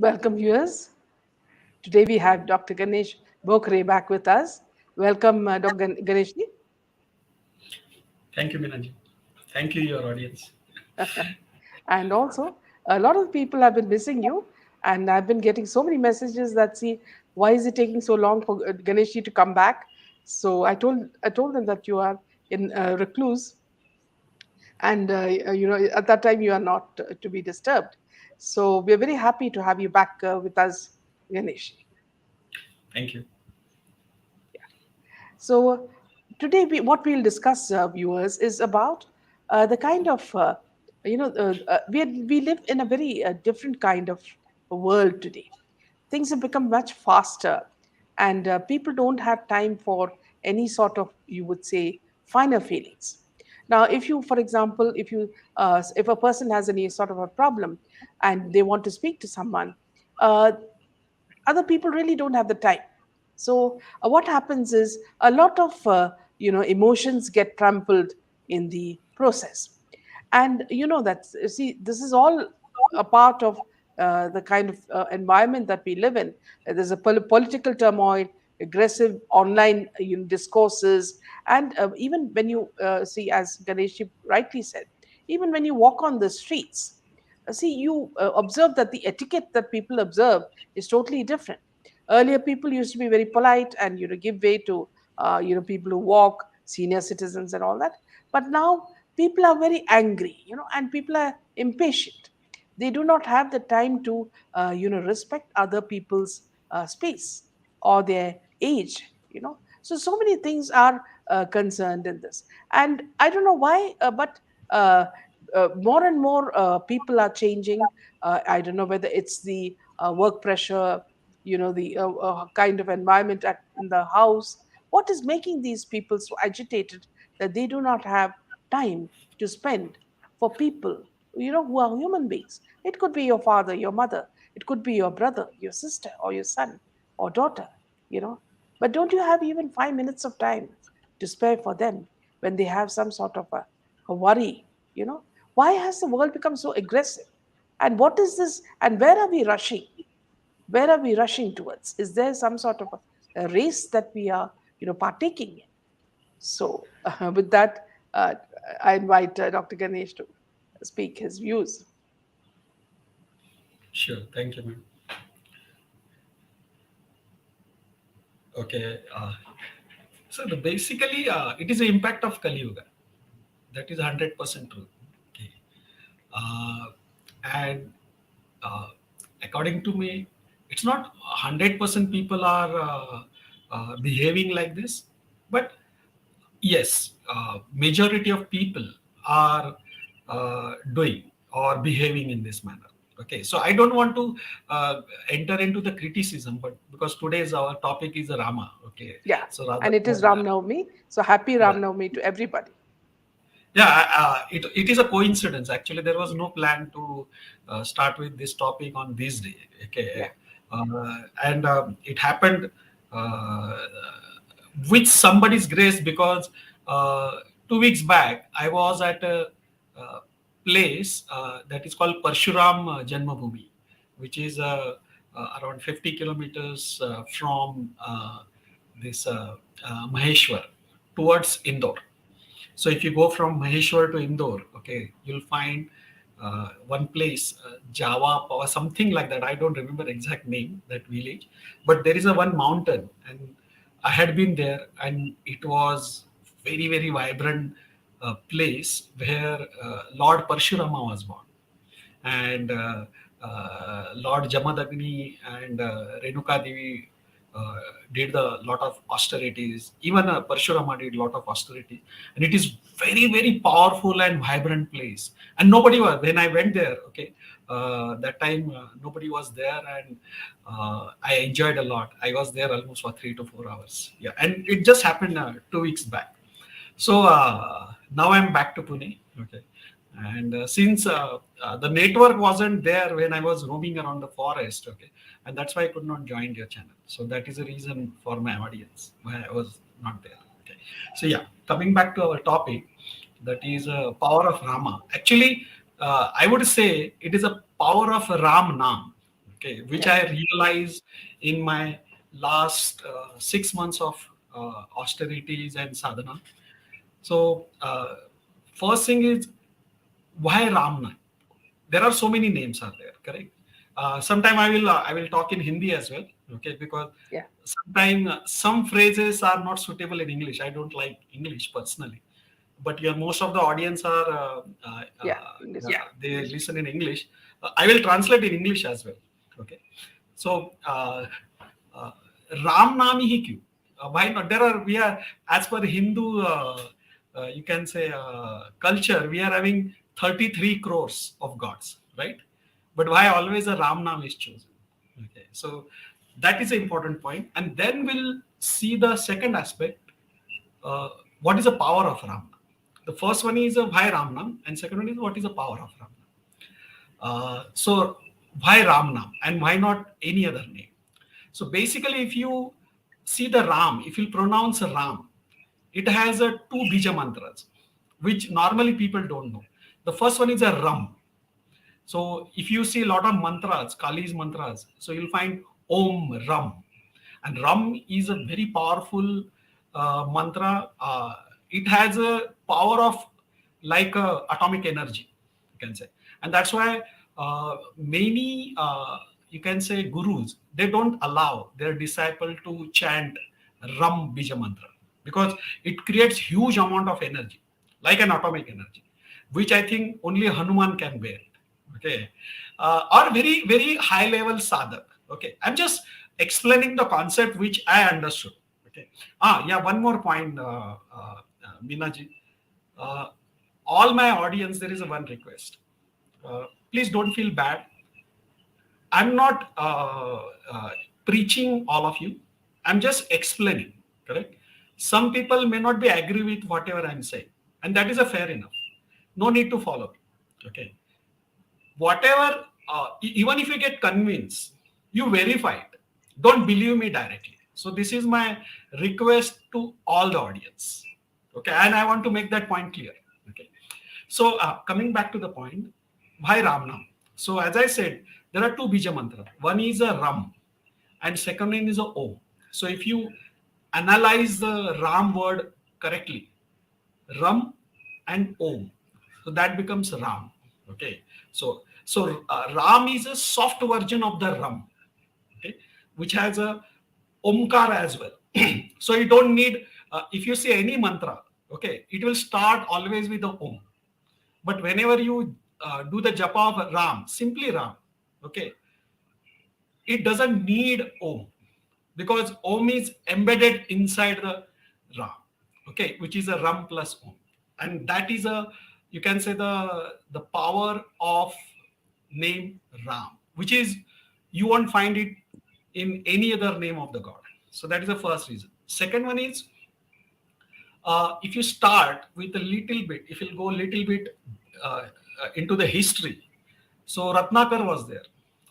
Welcome, viewers. Today we have Dr. Ganesh Bokre back with us. Welcome, Dr. Ganesh. Thank you, Minaji. Thank you, your audience. And also, a lot of people have been missing you, and I've been getting so many messages that see why is it taking so long for Ganesh to come back. So I told them that you are in recluse, and at that time you are not to be disturbed. So we are very happy to have you back with us, Ganesh. Thank you. So today, what we'll discuss, viewers, is about the kind of we live in a very different kind of world today. Things have become much faster, and people don't have time for any sort of, you would say, finer feelings. Now, if you, for example, if a person has any sort of a problem and they want to speak to someone, uh, other people really don't have the time. So what happens is a lot of emotions get trampled in the process, and that, see, this is all a part of the kind of environment that we live in. There's a political turmoil, aggressive online discourses, and even when you see, as Ganesh rightly said, even when you walk on the streets, see, you observe that the etiquette that people observe is totally different. Earlier, people used to be very polite and give way to people who walk, senior citizens, and all that. But now people are very angry, and people are impatient. They do not have the time to respect other people's space or their age. So many things are concerned in this, and I don't know why, but. More and more people are changing. I don't know whether it's the work pressure, the kind of environment in the house. What is making these people so agitated that they do not have time to spend for people, who are human beings? It could be your father, your mother, it could be your brother, your sister, or your son or daughter, you know. But don't you have even 5 minutes of time to spare for them when they have some sort of a worry, why has the world become so aggressive? And what is this? And where are we rushing? Where are we rushing towards? Is there some sort of a race that we are, partaking in? So, with that, I invite Dr. Ganesh to speak his views. Sure. Thank you, ma'am. Okay. Basically, it is the impact of kaliyuga. That is 100% true. Okay. Uh, and uh, according to me, it's not 100% people are behaving like this, but yes, majority of people are doing or behaving in this manner. Okay, so I don't want to enter into the criticism, but because today's our topic is Rama. Okay, Yeah. so rather And it is than Ram Navami. So happy yeah, Ram Navami to everybody. yeah, it is a coincidence. Actually, there was no plan to start with this topic on this day. Yeah. Okay, and it happened uh, with somebody's grace because 2 weeks back I was at a place that is called Parshuram Janmabhoomi, which is around 50 kilometers from this Maheshwar towards Indore. So if you go from Maheshwar to Indore, okay, you'll find one place, Java or something like that. I don't remember exact name that village, but there is a one mountain, and I had been there, and it was very vibrant place where Lord Parshurama was born, and Lord Jamadagni and Renuka Devi uh, did a lot of austerities. Even Parshurama did a lot of austerities, and it is very powerful and vibrant place. And nobody was when I went there. Okay, that time nobody was there, and I enjoyed a lot. I was there almost for 3 to 4 hours. Yeah, and it just happened 2 weeks back. So now I'm back to Pune. Okay, and since the network wasn't there when I was roaming around the forest, okay, and that's why I could not join your channel. So that is the reason for my audience why I was not there. Okay, so yeah, coming back to our topic, that is power of Rama. Actually, I would say it is a power of Ram Nam. okay, which Yeah. I realized in my last 6 months of austerities and sadhana. So, first thing is, why Ramna? There are so many names are there, correct? Sometime I will talk in Hindi as well, okay, because Yeah. sometimes some phrases are not suitable in English. I don't like English personally, but yeah, most of the audience are Yeah. English. they listen in English. I will translate in English as well, okay. So uh, Ram Naam hi kyun? Why not? There are we are as per Hindu, you can say culture. We are having 33 crores of gods, right? But why always a Ram Naam is chosen? Okay, so that is an important point, and then we'll see the second aspect. Uh, what is the power of Ram? The first one is why Ram Naam, and second one is what is the power of Ram. So why Ram Nam and why not any other name? So basically, if you see the Ram, if you pronounce Ram, it has a two bija mantras, which normally people don't know. The first one is a Ram. So if you see a lot of mantras, Kali's mantras, so you'll find Om Ram. And Ram is a very powerful mantra. It has a power of like atomic energy, you can say. And that's why many, you can say, gurus, they don't allow their disciple to chant Ram Bija mantra because it creates huge amount of energy, like an atomic energy, which I think only Hanuman can bear. Okay, or very high level sadhak. Okay, I'm just explaining the concept which I understood. Okay, yeah, one more point, Meena ji. Uh, all my audience, there is a one request. Please don't feel bad. I'm not preaching all of you. I'm just explaining. Correct. Some people may not be agree with whatever I'm saying, and that is a fair enough. No need to follow. Okay, whatever, even if you get convinced, you verify it. Don't believe me directly. So this is my request to all the audience. Okay, and I want to make that point clear. Okay, so coming back to the point, why Ram Nam? So as I said, there are two bija mantra. One is a Ram, and second one is a Om. So if you analyze the Ram word correctly, Ram and Om. So that becomes Ram. Okay. So Ram is a soft version of the Ram. Okay, which has a Omkar as well. So you don't need, if you say any mantra, okay, it will start always with the Om. But whenever you do the japa of Ram, simply Ram, okay, it doesn't need Om because Om is embedded inside the Ram, okay, which is a Ram plus Om, and that is a, you can say, the power of name Ram, which is you won't find it in any other name of the God. So that is the first reason. Second one is, if you start with a little bit, if you go a little bit into the history, so Ratnakar was there.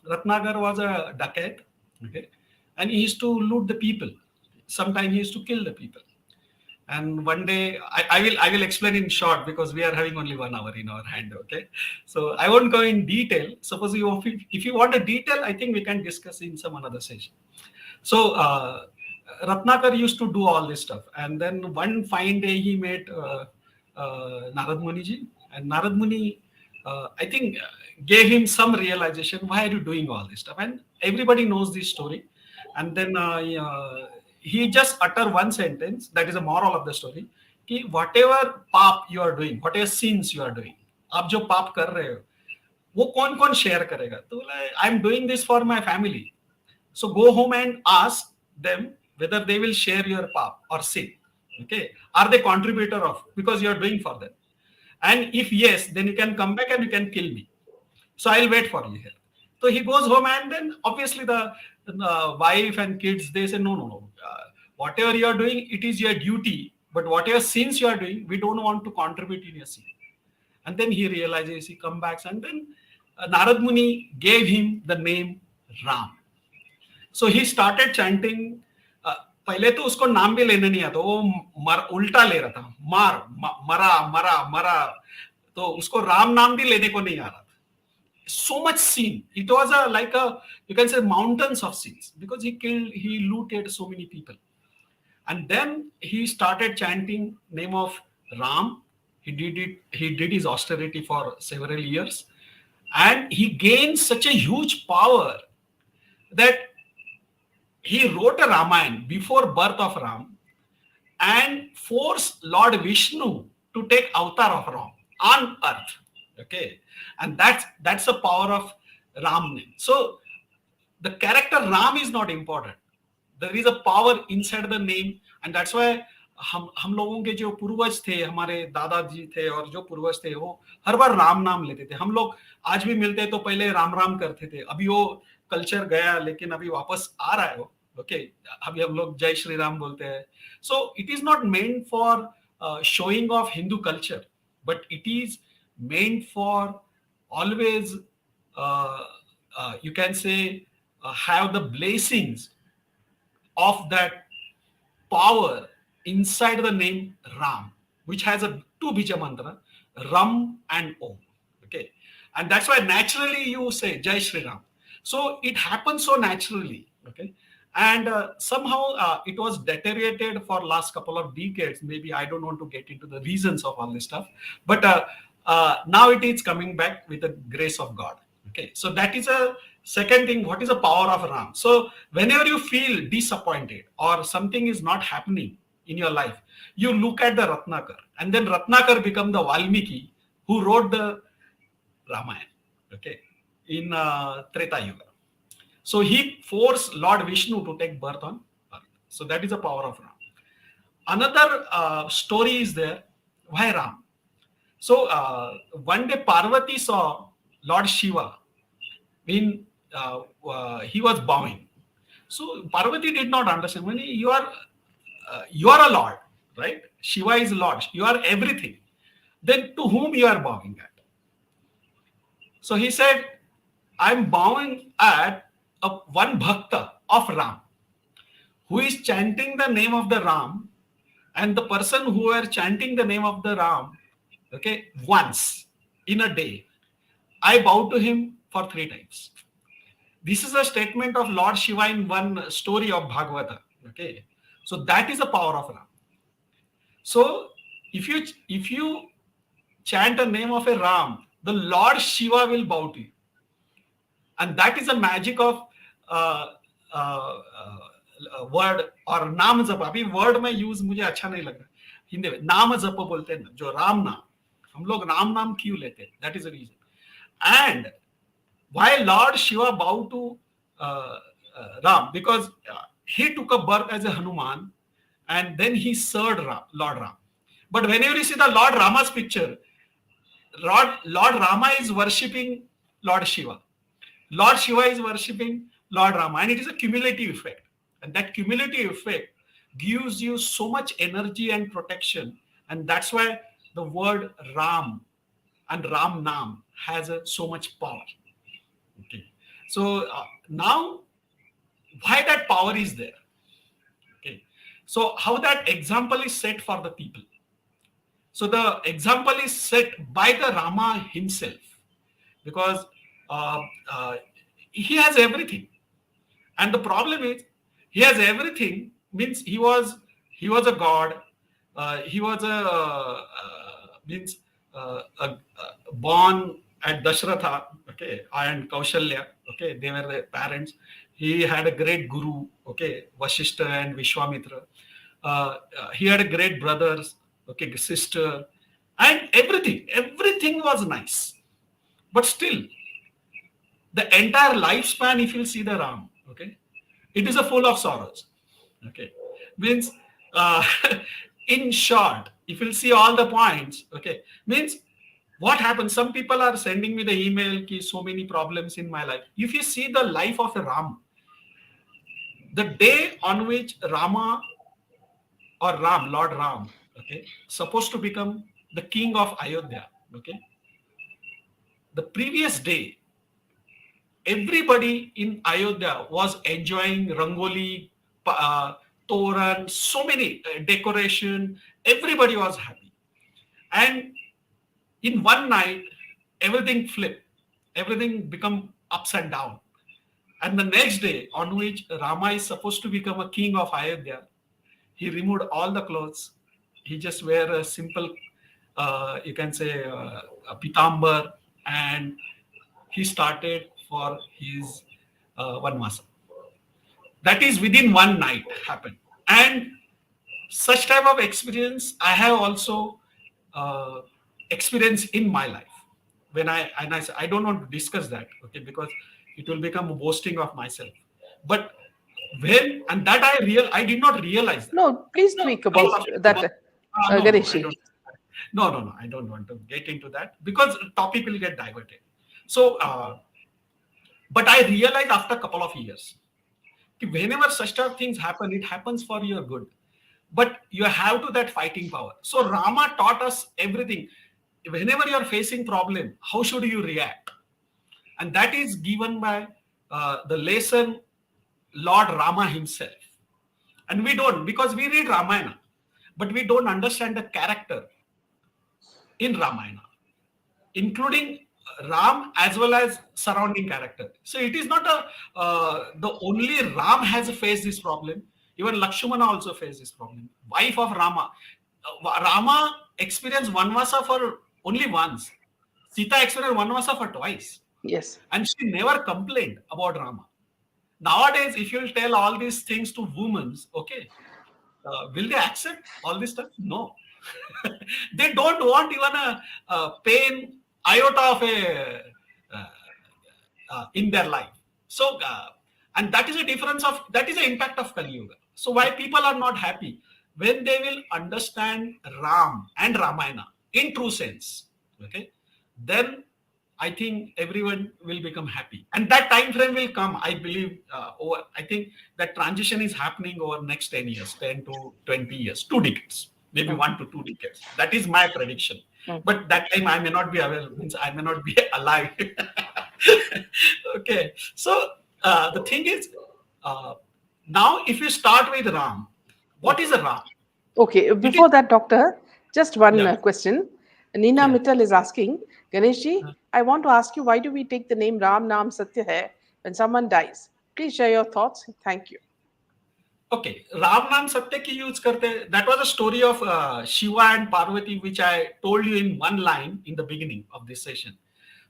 Ratnakar was a dacoit, okay, and he used to loot the people. Sometimes he used to kill the people. And one day, I will explain in short because we are having only 1 hour in our hand. Okay, so I won't go in detail. Suppose if you want a detail, I think we can discuss in some another session. So Ratnakar used to do all this stuff, and then one fine day he met Narad Muniji, and Narad Muni, I think, gave him some realization. Why are you doing all this stuff? And everybody knows this story. And then he just utter one sentence. That is a moral of the story. कि whatever पाप you are doing, whatever sins you are doing, आप जो पाप कर रहे हो, वो कौन कौन शेयर करेगा? तो बोला, I am doing this for my family. So go home and ask them whether they will share your pap or sin. Okay, are they contributor of, because you are doing for them? And if yes, then you can come back and you can kill me. So I'll wait for you here. So he goes home, and then obviously the wife and kids, they say, no, no, no. Whatever you are doing, it is your duty. But whatever sins you are doing, we don't want to contribute in your sin. And then he realizes, he comes back, and then Narad Muni gave him the name Ram. So he started chanting. पहले तो उसको नाम भी लेने नहीं आता, वो उल्टा ले रहा था, मरा मरा मरा, तो उसको राम नाम भी लेने को नहीं आ रहा था. So much sin. It was a like a, you can say, mountains of sins, because he looted so many people. And then he started chanting name of Ram. He did his austerity for several years, and he gained such a huge power that he wrote a Ramayana before birth of Ram, and forced Lord Vishnu to take avatar of Ram on earth. Okay, and that's the power of Ram name. So the character Ram is not important. There is a power inside the name, and that's why हम लोगों के जो पूर्वज थे, हमारे दादाजी थे और जो पूर्वज थे, वो हर बार राम नाम लेते थे. हम लोग आज भी मिलते हैं तो पहले राम राम करते थे. अभी वो कल्चर गया, लेकिन अभी वापस आ रहा है वो. ओके, अभी हम लोग जय श्री राम बोलते हैं. So it is not meant for showing of Hindu culture, but it is meant for always, you can say, have the blessings of that power inside the name Ram, which has a two bija mantra, Ram and Om. Okay, and that's why naturally you say Jai Shri Ram. So it happens so naturally. Okay, and somehow it was deteriorated for last couple of decades. Maybe I don't want to get into the reasons of all this stuff, but now it is coming back with the grace of God. Okay, so that is a second thing. What is the power of Ram? So whenever you feel disappointed or something is not happening in your life, you look at the Ratnakar, and then Ratnakar become the Valmiki who wrote the Ramayana. Okay, in Treta Yuga. So he forced Lord Vishnu to take birth on earth. So that is the power of Ram. Another story is there. Why Ram? So one day Parvati saw Lord Shiva when he was bowing. So Parvati did not understand. When you are a Lord, right? Shiva is Lord. You are everything. Then to whom you are bowing at? So he said, I'm bowing at one bhakta of Ram, who is chanting the name of the Ram, and the person who are chanting the name of the Ram, okay, once in a day, I bow to him for 3 times. This is a statement of Lord Shiva in one story of Bhagavata. Okay, so that is the power of Ram. So if you chant the name of a Ram, the Lord Shiva will bow to you, and that is the magic of uh, word और नाम जप. अभी word में use मुझे अच्छा नहीं लग रहा. हिंदी में नाम जप बोलते हैं ना, जो राम नाम. हम लोग राम नाम क्यों लेते हैं? That is the reason. And why Lord Shiva bowed to Ram? Because he took a birth as a Hanuman, and then he served Lord Ram. But whenever you see the Lord Rama's picture, Lord Rama is worshipping Lord Shiva. Lord Shiva is worshipping Lord Rama, and it is a cumulative effect. And that cumulative effect gives you so much energy and protection, and that's why the word Ram and Ram Nam has so much power. Okay, so now why that power is there? Okay, so how that example is set for the people. So the example is set by the Rama himself, because uh, uh, he has everything. And the problem is, he has everything means he was a god. He was born at Dashratha, okay, and Kaushalya, okay, they were the parents. He had a great guru, okay, Vashishta and Vishwamitra. He had a great brothers, okay, sister, and everything was nice. But still, the entire lifespan, if you see the Ram, okay, it is a full of sorrows. Okay, means in short, if you see all the points, okay, means what happens. Some people are sending me the email ki so many problems in my life. If you see the life of a Ram, the day on which Rama or Ram, Lord Ram, okay, supposed to become the king of Ayodhya, okay, the previous day everybody in Ayodhya was enjoying Rangoli, Toran, so many decoration. Everybody was happy. And in one night, everything flipped. everything become ups and down. And the next day, on which Rama is supposed to become a king of Ayodhya, he removed all the clothes. He just wear a simple, you can say, a pitambar, and he started for his vanvasa. That is within one night happened. And such type of experience I have also uh, experienced in my life. When I don't want to discuss that, okay, because it will become a boasting of myself. But when and that I did not realize that. No, please No, speak couple about of that, no, I Ganeshi. don't. No, I don't want to get into that because topic will get diverted. So, but I realized after a couple of years, whenever such type of things happen, it happens for your good. But you have to that fighting power. So Rama taught us everything. Whenever you are facing problem, how should you react? And that is given by the lesson Lord Rama himself. And we don't, because we read Ramayana, but we don't understand the character in Ramayana, including Ram as well as surrounding character. So it is not the only Ram has faced this problem. Even Lakshmana also faced this problem. Wife of Rama. Rama experienced Vanvasa for only once. Sita experienced Vanvasa for twice. Yes. And she never complained about Rama. Nowadays, if you'll tell all these things to women, okay, will they accept all this stuff? No. They don't want even a pain iota of a uh, in their life. So, and that is a difference of that is the impact of Kaliyuga. So, why people are not happy when they will understand Ram and Ramayana in true sense, okay, then I think everyone will become happy, and that time frame will come. I believe over. I think that transition is happening over next 10 years, 10 to 20 years, 2 decades, maybe Mm, 1 to 2 decades. That is my prediction. mm. But that time I may not be available. Means I may not be alive. Okay. So the thing is, uh, now if you start with Ram, what is a Ram? Okay, It is before that, Doctor, just one yeah, question. Nina yeah. Mittal is asking, Ganeshji, I want to ask you, why do we take the name Ram Naam Satya Hai when someone dies? Please share your thoughts. Thank you. Okay, Ram Naam Satya ki use karte. That was a story of Shiva and Parvati, which I told you in one line in the beginning of this session.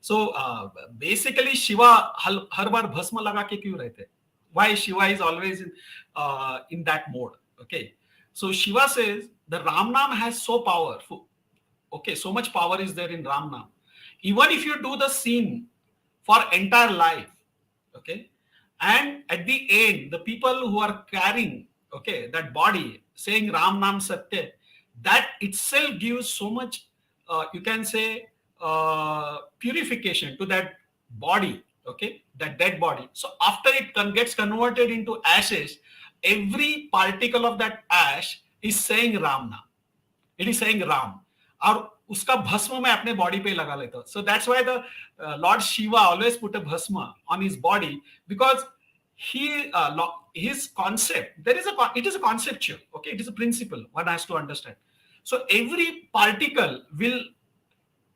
So basically, Shiva har bar bhasma laga ke kyun rehte? Why Shiva is always in that mode? Okay, so Shiva says the Ram Naam has so powerful. Okay, so much power is there in Ram Naam. Even if you do the scene for entire life, okay, and at the end the people who are carrying, okay, that body saying Ram Nam Satya, that itself gives so much you can say purification to that body, okay, that dead body. So after it gets converted into ashes, every particle of that ash is saying Ram Nam, it is saying Ram, और उसका भस्म मैं अपने body पे लगा लेता हूं. So that's why the lord Shiva always put a bhasma on his body, because he his concept, there is a it is a conceptual, okay, it is a principle one has to understand. So every particle will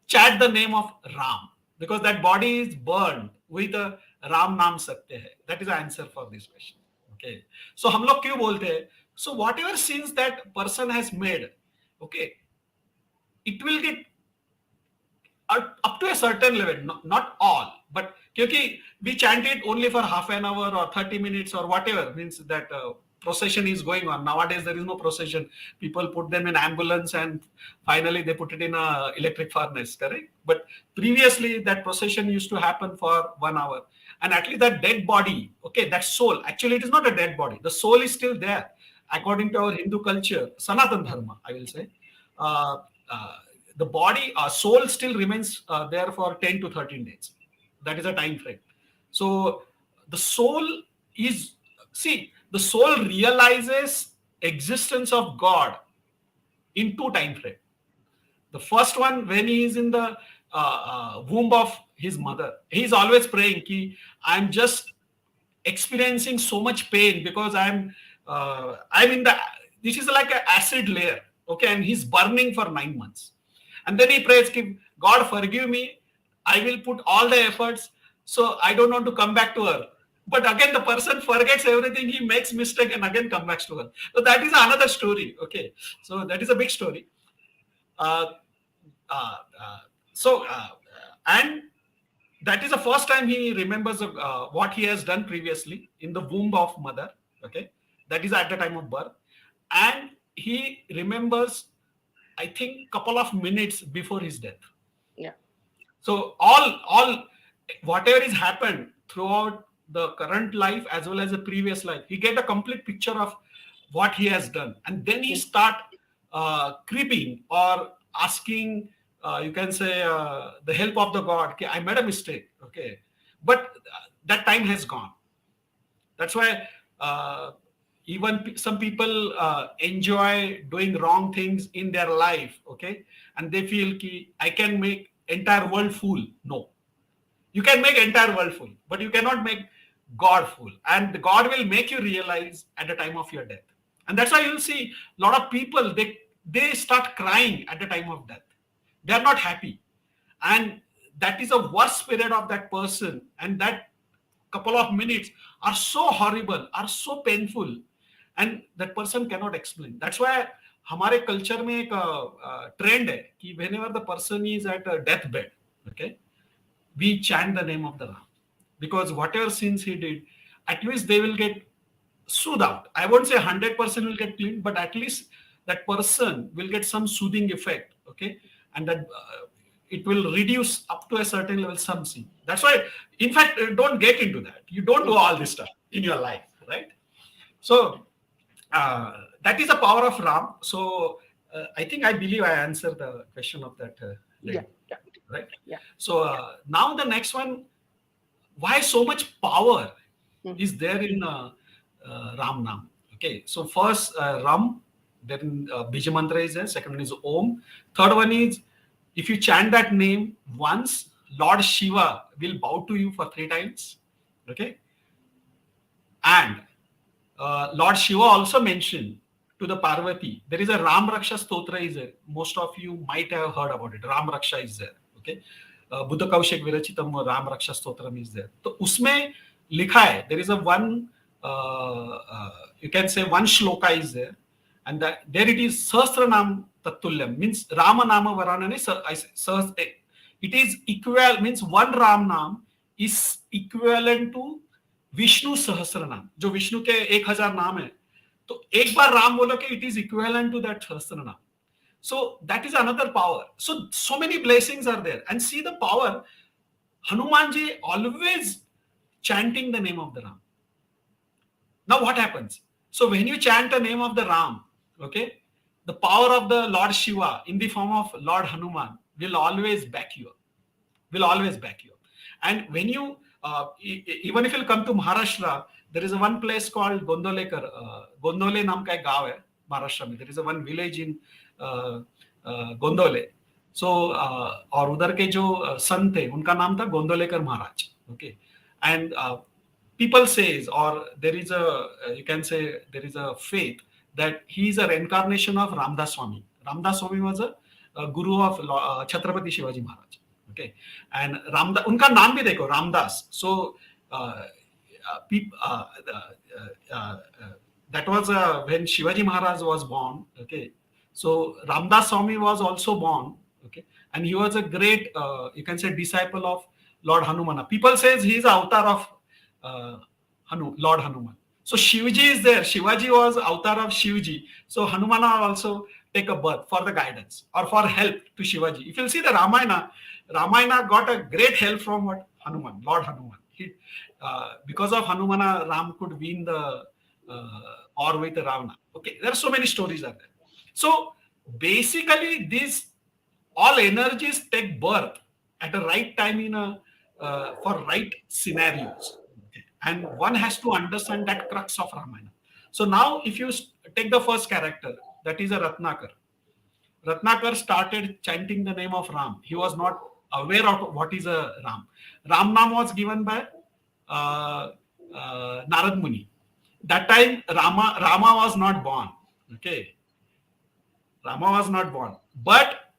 chat the name of Ram, because that body is burned with a Ram Naam Satya hai. That is the answer for this question. Okay, so हम लोग क्यों बोलते हैं? So whatever sins that person has made, okay, it will get up to a certain level, not all, but क्योंकि we chant it only for half an hour or 30 minutes or whatever, means that procession is going on. Nowadays there is no procession. People put them in ambulance and finally they put it in a electric furnace, correct? But previously that procession used to happen for 1 hour, and at least that dead body, okay, that soul, actually it is not a dead body, the soul is still there according to our Hindu culture, Sanatan Dharma, I will say. uh, uh, the body, soul still remains there for 10 to 13 days. That is a time frame. So the soul is, see, the soul realizes existence of God in two time frame. The first one, when he is in the womb of his mother, he is always praying ki, I'm just experiencing so much pain because I'm in the, this is like an acid layer, okay, and he's burning for 9 months. And then he prays, God forgive me, I will put all the efforts, so I don't want to come back to her. But again, the person forgets everything, he makes mistake and again come back to her. So that is another story. Okay, so that is a big story. Uh, uh, uh, so and that is the first time he remembers what he has done previously in the womb of mother. Okay, that is at the time of birth, and he remembers, I think, couple of minutes before his death. Yeah. So all whatever is happened throughout the current life as well as the previous life, he get a complete picture of what he has done, and then he Mm. start creeping or asking, you can say, the help of the God. Okay, I made a mistake. Okay, but that time has gone. That's why even some people enjoy doing wrong things in their life. Okay, and they feel ki I can make entire world fool. No, you can make entire world fool, but you cannot make God fool. And God will make you realize at the time of your death. And that's why you'll see a lot of people, they start crying at the time of death. They are not happy, and that is a worst period of that person. And that couple of minutes are so horrible, are so painful, and that person cannot explain. That's why हमारे culture में एक trend है कि whenever the person is at a deathbed, okay, we chant the name of the Ram, because whatever sins he did, at least they will get soothed out. I won't say 100% will get clean, but at least that person will get some soothing effect. Okay, and that it will reduce up to a certain level some sin. That's why, in fact, don't get into that. You don't do Mm. all this stuff in your life, right? So that is the power of Ram. So I believe I answered the question of that Yeah. lady, Yeah. right? Yeah. So now the next one, why so much power Mm. is there in Ram Nam? Okay, so first Ram, then Bija Mantra is there, second one is Om, third one is, if you chant that name once, Lord Shiva will bow to you for 3 times. Okay, and Lord Shiva also mentioned to the Parvati, there is a Ram Raksha Stotra is there. Most of you might have heard about it. Ram Raksha is there. Okay, Budha Kaushik virachitam Ram Raksha Stotram is there. तो उसमें लिखा है, there is a one, you can say one shloka is there, and that there it is Sahasranam Tatulyam, means Rama Nama Varanane. It is equal, means one Ram Nam is equivalent to Vishnu सहस्र नाम. जो विष्णु के 1000 नाम है, तो एक बार राम बोलो कि it is equivalent to that सहस्र नाम. So that is another power. So many blessings are there. And see the power. Hanumanji always chanting the name of the Ram. Now what happens? So when you chant the name of the Ram, okay, the power of the Lord Shiva in the form of Lord Hanuman will always back you up. Will always back you up. And when you, even if you come to Maharashtra, there is a one place called Gondolekar. Gondole नाम का एक गांव है महाराष्ट्र में. There is a one village in गोंदोले. सो और उधर के जो संत थे उनका नाम था Gondavalekar Maharaj. Okay, and people says, or there is a, you can say there is a faith that he is a reincarnation of Ramdas Swami. Ramdas Swami was a guru of Chhatrapati Shivaji Maharaj. Okay, and Ramdas, उनका नाम भी देखो Ramdas. So that was when Shivaji Maharaj was born. Okay, so Ramdas Swami was also born. Okay, and he was a great, you can say, disciple of Lord Hanumana. People says he is the avatar of Lord Hanuman. So Shivji is there. Shivaji was avatar of Shivji. So Hanumana also take a birth for the guidance or for help to Shivaji. If you'll see the Ramayana, Ramayana got a great help from what? Hanuman, Lord Hanuman. He, because of Hanumana, Ram could win the war with Ravana. Okay, there are so many stories are there. So basically, these all energies take birth at the right time in a for right scenarios. Okay. And one has to understand that crux of Ramayana. So now, if you take the first character, that is a Ratnakar. Ratnakar started chanting the name of Ram. He was not aware of what is a Ram. Ram Nam was given by Narad Muni. That time Rama was not born. Okay, Rama was not born, but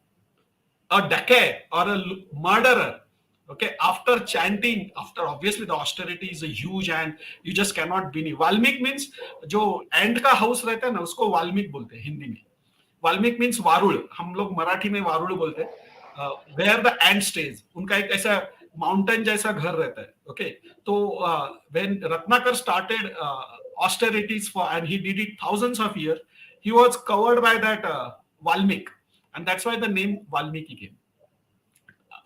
a dacoit or a murderer, Okay, after chanting, after obviously the austerity is huge and you just cannot be. Valmiki means जो and का house रहता है ना उसको वाल्मीकि बोलते हैं हिंदी में. Valmiki means वारुल, हम लोग मराठी में वारुल बोलते हैं. वेयर द एंड स्टेज, उनका एक ऐसा माउंटेन जैसा घर रहता है. ओके, तो when Ratnakar started austerities for, and he did it thousands of years, he was covered by that Valmik, and that's why the name Valmiki came.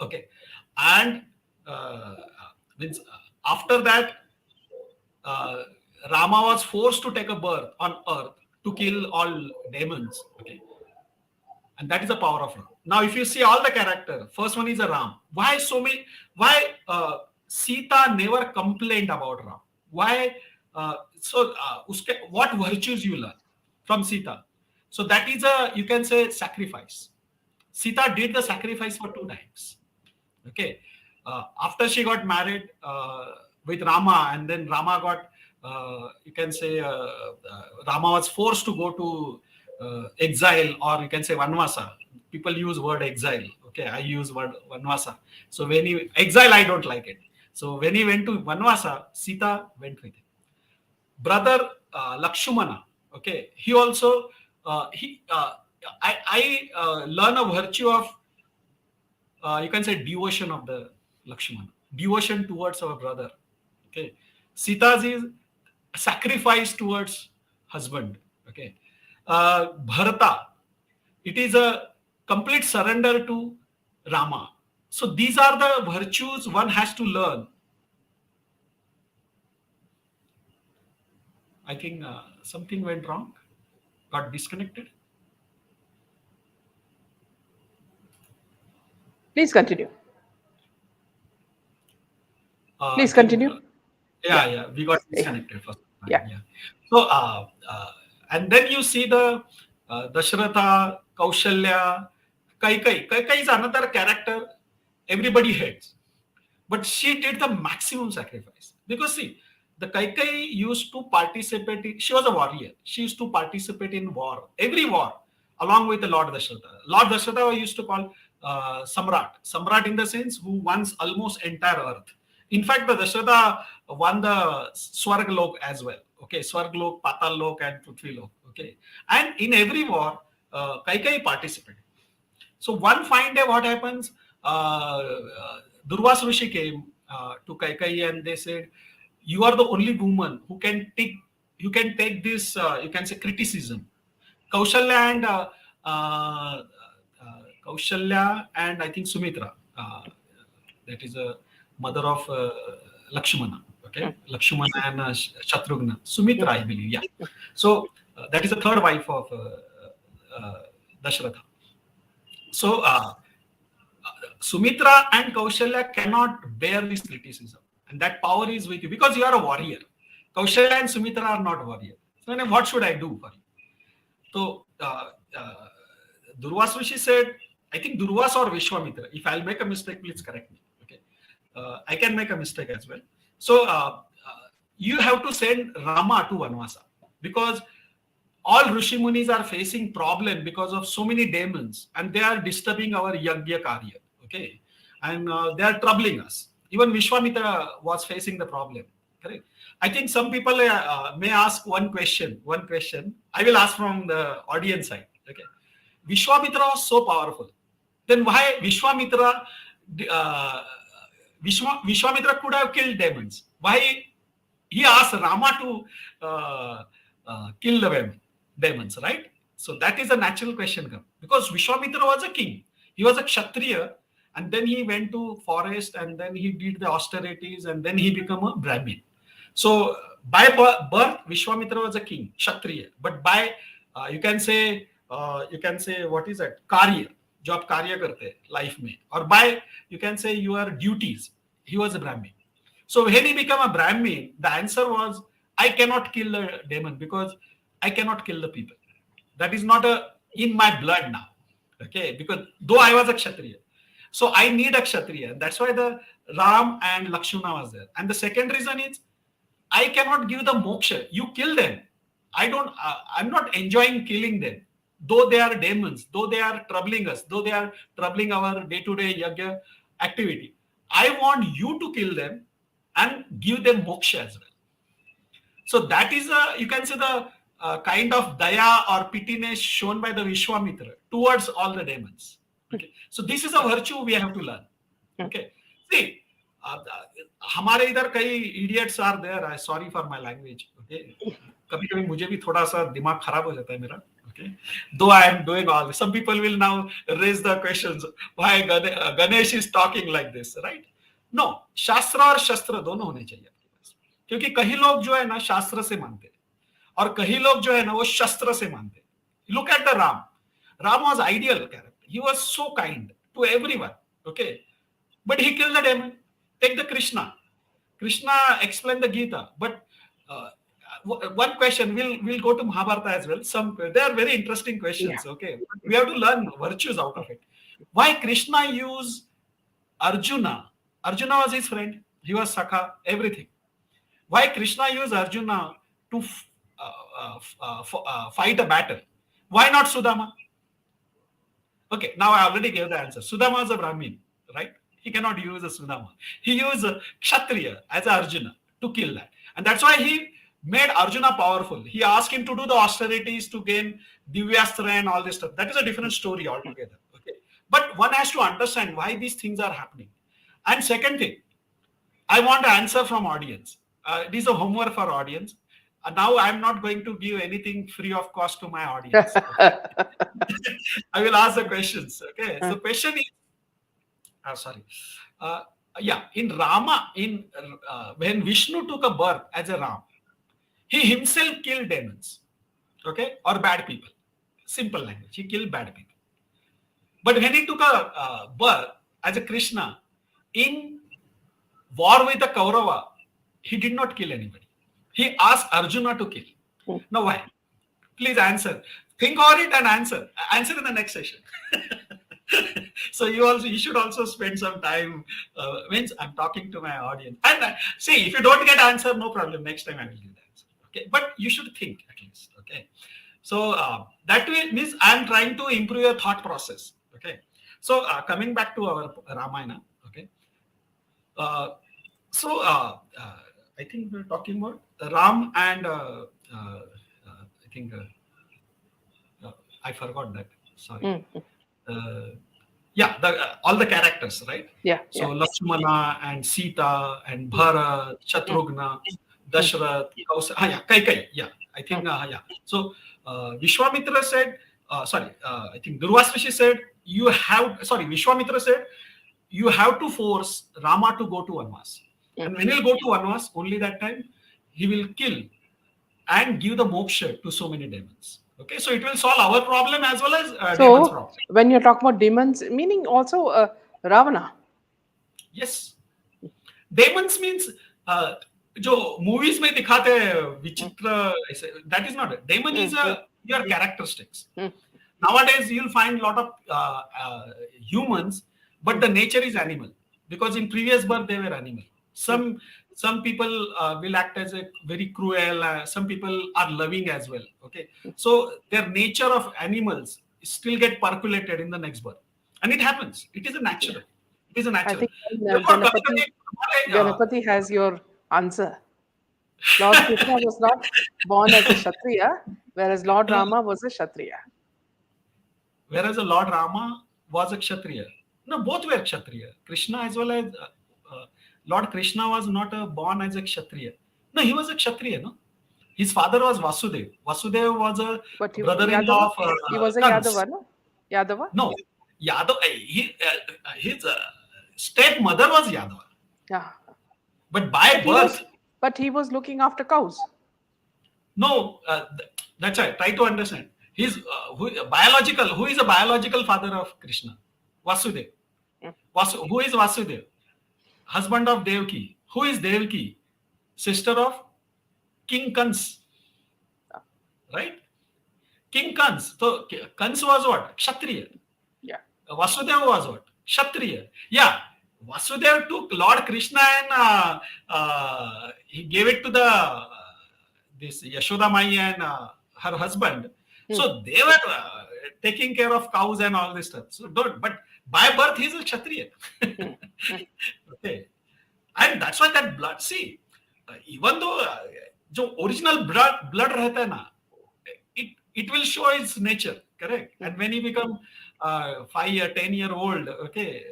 Okay, and uh, means after that, uh, Rama was forced to take a birth on earth to kill all demons. Okay, and that is the power of Ram. Now, if you see all the character, first one is a Ram. Why so many? Why Sita never complained about Ram? Why? What virtues you learn from Sita? So that is a, you can say, sacrifice. Sita did the sacrifice for 2 times. Okay, after she got married with Rama, and then Rama got, you can say, Rama was forced to go to exile, or you can say Vanvasa. People use word exile. Okay, I use word Vanvasa. So when he exile, I don't like it. So when he went to Vanvasa, Sita went with him. Brother Lakshmana. Okay, he also I learn a virtue of, you can say, devotion of the Lakshmana, devotion towards our brother. Okay, Sita's is sacrifice towards husband. Okay, Bharata, it is a complete surrender to Rama. So these are the virtues one has to learn. I think something went wrong, got disconnected. Please continue. I Please think, continue. yeah, Yeah. yeah, we got Yeah. disconnected first time. Yeah. Yeah. So, and then you see the Dashratha, Kaushalya, Kaikai. Kaikai is another character everybody hates, but she did the maximum sacrifice. Because see, the Kaikai used to participate. She was a warrior. She used to participate in war, every war, along with the Lord Dashratha. Lord Dashratha we used to call Samrat. Samrat in the sense who wants almost entire earth. In fact, the Dashratha won the Swarg Lok as well. Okay, Swarg Lok, Patal Lok, and Prithvi Lok. Okay, and in every war, Kaikai participated. So one fine day, what happens? Durvas Rishi came to Kaikai and they said, "You are the only woman who can take this. You can say criticism. Kaushalya and Kaushalya and I think Sumitra. That is a mother of Lakshmana. Okay, Lakshmana and Shatrughna. Sumitra, I believe. Yeah. So that is the third wife of Dashratha. So Sumitra and Kaushalya cannot bear this criticism, and that power is with you because you are a warrior. Kaushalya and Sumitra are not warrior. So then what should I do for you? So Durvas Rishi said, I think Durvas or Vishwamitra. If I'll make a mistake, please correct me. Okay, I can make a mistake as well. So you have to send Rama to Vanvasa because all Rishi Munis are facing problem because of so many demons and they are disturbing our Yagya Karya. Okay, and they are troubling us. Even Vishwamitra was facing the problem. Correct. I think some people may ask one question. One question I will ask from the audience side. Okay, Vishwamitra was so powerful. Then why Vishwamitra? Vishwamitra could have killed demons. Why he asked Rama to kill the demons, right? So that is a natural question because Vishwamitra was a king. He was a Kshatriya, and then he went to forest, and then he did the austerities, and then he became a Brahmin. So by birth, Vishwamitra was a king, Kshatriya, but by you can say what is that? Karya, जो आप कार्य करते हैं life में, or by you can say your duties. He was a Brahmin. So when he became a Brahmin, the answer was, I cannot kill the demon because I cannot kill the people. That is not in my blood now. Okay, because though I was a Kshatriya. So I need a Kshatriya. That's why the Ram and Lakshmana was there. And the second reason is, I cannot give the moksha. You kill them. I'm not enjoying killing them. Though they are demons, though they are troubling us, though they are troubling our day-to-day yagya activity. I want you to kill them and give them moksha as well. So that is you can say the kind of daya or pittiness shown by the Vishwamitra towards all the demons. Okay, so this is a virtue we have to learn. Okay, see, हमारे इधर कई idiots are there. I sorry for my language. Okay, कभी कभी मुझे भी थोड़ा सा दिमाग खराब हो जाता है मेरा. Okay, though I am doing all this, some people will now raise the questions why Ganesh is talking like this, right? No, शास्त्र और शस्त्र दोनों होने चाहिए आपके पास, क्योंकि कई लोग जो है ना शास्त्र से मानते हैं और कई लोग जो है ना वो शस्त्र से मानते हैं. Look at the Ram was ideal character. He was so kind to everyone. Okay, but he killed the demon. Take the Krishna explained the Gita, but uh, one question, we'll go to Mahabharata as well. They are very interesting questions. Okay, we have to learn virtues out of it. Why Krishna used Arjuna? Arjuna was his friend. He was Sakha, everything. Why Krishna used Arjuna to fight a battle? Why not Sudama? Okay, now I already gave the answer. Sudama is a Brahmin, right? He cannot use a Sudama. He used a Kshatriya as Arjuna to kill that. And that's why he made Arjuna powerful. He asked him to do the austerities to gain Divyastra and all this stuff. That is a different story altogether. Okay, but one has to understand why these things are happening. And second thing, I want an answer from audience. It is a homework for audience. Now I'm not going to give anything free of cost to my audience. Okay? I will ask the questions. Okay, so question is, sorry. In Rama, when Vishnu took a birth as a Ram, he himself killed demons, okay, or bad people. Simple language. He killed bad people. But when he took a birth as a Krishna in war with the Kaurava, he did not kill anybody. He asked Arjuna to kill. Now why? Please answer. Think about it and answer. Answer in the next session. So you should also spend some time. Means I'm talking to my audience. And see, if you don't get answer, no problem. Next time I will give the answer. Okay, but you should think at least. Okay, so that means I'm trying to improve your thought process. Okay, so coming back to our Ramayana. Okay, so I think we're talking about Ram and I think I forgot that. Sorry. All the characters, right? So Lakshmana and Sita and Bharat, Shatrughna, Dashrath, Kaikai. I think So Vishwamitra said, I think Durvasrishi said, Vishwamitra said, you have to force Rama to go to Vanvas. And when he'll go to Vanvas, only that time he will kill and give the moksha to so many demons. Okay, so it will solve our problem as well as demons' problem. When you're talking about demons, meaning also Ravana. Yes, demons means जो movies में दिखाते हैं विचित्र, that is not it. Demon is your characteristics. Nowadays you'll find a lot of humans, but the nature is animal, because in previous birth they were animal. Some people will act as a very cruel. Some people are loving as well. Okay, so their nature of animals still get percolated in the next birth, and it happens. It is a natural. It is a natural. I think Ganapati has your answer. Lord Krishna was not born as a Kshatriya, whereas Lord Rama was a Kshatriya. Whereas Lord Rama was a Kshatriya. No, both were Kshatriya. Krishna as well as Lord Krishna was not born as a Kshatriya. No, he was a Kshatriya, no? His father was Vasudev. Vasudev was a brother-in-law of he was a Yadava, no? Yadava? No, Yadav. His stepmother was Yadava. Yeah. But by birth... But he was looking after cows. No, that's right. Try to understand. Who is a biological father of Krishna? Vasudev. Who is Vasudev? Husband of Devaki. Who is Devaki? Sister of King Kans. Right? King Kans. So Kans was what? Kshatriya. Yeah. Vasudeva was what? Kshatriya. Yeah. Vasudev took Lord Krishna and he gave it to this Yashoda Mai and her husband. So they were taking care of cows and all this stuff. So but By birth, he's a Kshatriya. mm, mm, Okay. And that's why that blood, see, even though जो original blood रहता है ना, it will show its nature, correct? mm, And when he become 5 or 10 year old, okay,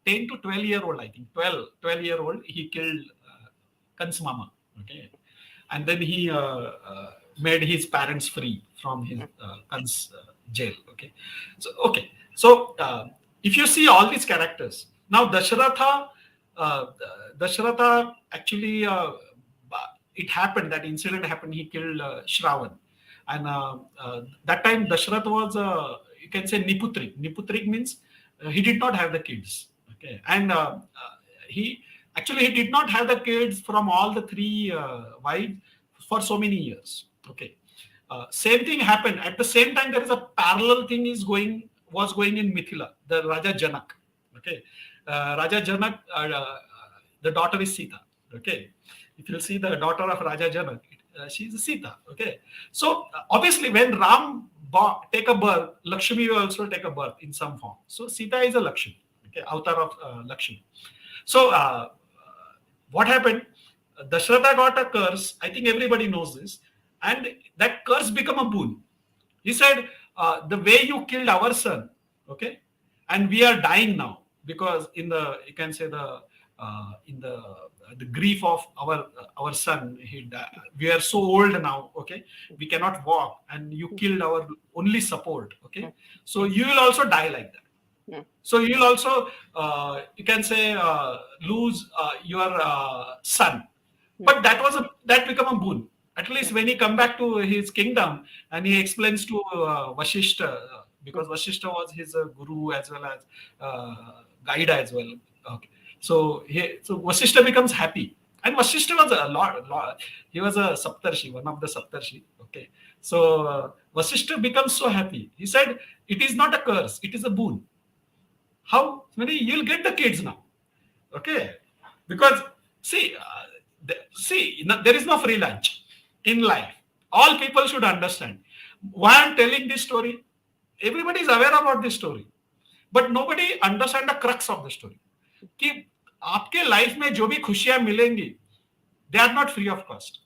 10 to 12 year old, I think 12 year old, he killed Kans Mama, okay, and then he made his parents free from his mm, Kans jail, okay. So if you see all these characters, now uh, Dasharatha actually, it happened, that incident happened, he killed Shravan. And that time Dasharath was, you can say, Niputrik means he did not have the kids. Okay. And he he did not have the kids from all the three wives for so many years. Okay. Same thing happened. At the same time, there is a parallel thing was going in Mithila, the Raja Janak. Okay. Raja Janak, the daughter is Sita. Okay. If you see the daughter of Raja Janak, she is Sita. Okay. So obviously, when Ram take a birth, Lakshmi will also take a birth in some form. So Sita is a Lakshmi. Okay. Avatar of Lakshmi. So what happened? Dashratha got a curse. I think everybody knows this, and that curse became a boon. He said, "The way you killed our son, okay, and we are dying now because in the, you can say, in the grief of our son, we are so old now, okay, we cannot walk, and you killed our only support, okay, mm, so you will also die like that." mm, So you'll also, you can say, lose your son. mm, But that become a boon. At least when he come back to his kingdom and he explains to Vashishta, mm, because Vashishta was his guru as well as guide as well. Okay. So Vashishta becomes happy. And Vashishta was he was a Saptarshi, one of the Saptarshi. Okay. So Vashishta becomes so happy. He said, it is not a curse, it is a boon. How many you'll get the kids now? Okay, because see, there is no free lunch in life. All people should understand. Why I'm telling this story? Everybody is aware about this story, but nobody understand the crux of the story. कि आपके life में जो भी खुशियां मिलेंगी, they are not free of cost.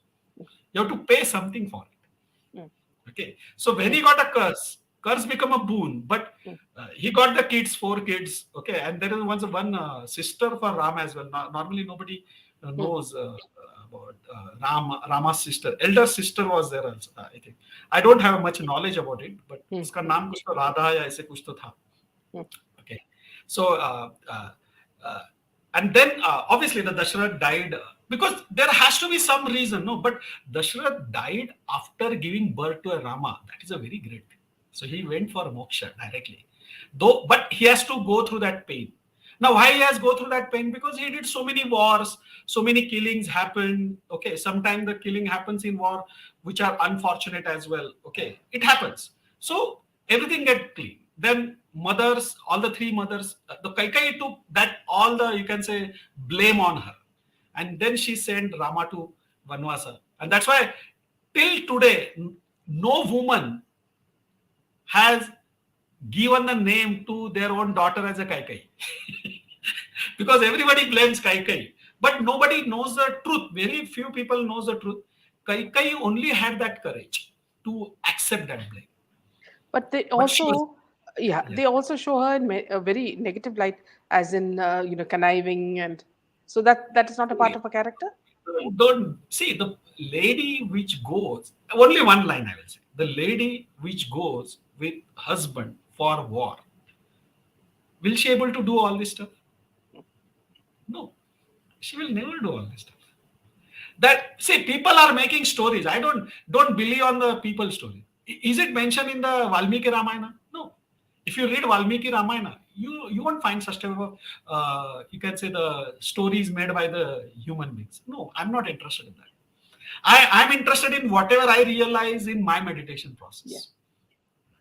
You have to pay something for it. mm, Okay, so when he got a curse become a boon, but mm, he got the kids, 4 kids. Okay, and there is one sister for Ram as well. Normally, nobody mm, knows about Rama's sister. Elder sister was there also. I think I don't have much knowledge about it, but mm, उसका नाम कुछ तो राधा या ऐसे कुछ तो था. mm. Okay, so uh, and then obviously the Dasharath died because there has to be some reason, no? But Dasharath died after giving birth to a Rama. That is a very great thing. So he went for moksha directly, though. But he has to go through that pain. Now, why he has go through that pain? Because he did so many wars, so many killings happened. Okay, sometimes the killing happens in war, which are unfortunate as well. Okay, it happens. So everything get clean. Then mothers, all the three mothers, the Kaikai took that all the, you can say, blame on her, and then she sent Rama to Vanvasa, and that's why till today no woman has given the name to their own daughter as a Kaikai. Because everybody blames Kaikai, but nobody knows the truth. Very few people knows the truth. Kaikai only had that courage to accept that blame, But they but she was, also, yeah, yeah. they also show her in a very negative light, as in conniving, and so that is not a part of a character. Don't see the lady which goes, only one line I will say, the lady which goes with husband for war, will she able to do all this stuff? No, she will never do all this stuff. That, see, people are making stories. I don't believe on the people story. Is it mentioned in the Valmiki Ramayana? No. If you read Valmiki Ramayana, you won't find such type of you can say the stories made by the human beings. No, I'm not interested in that. I'm interested in whatever I realize in my meditation Yeah. process.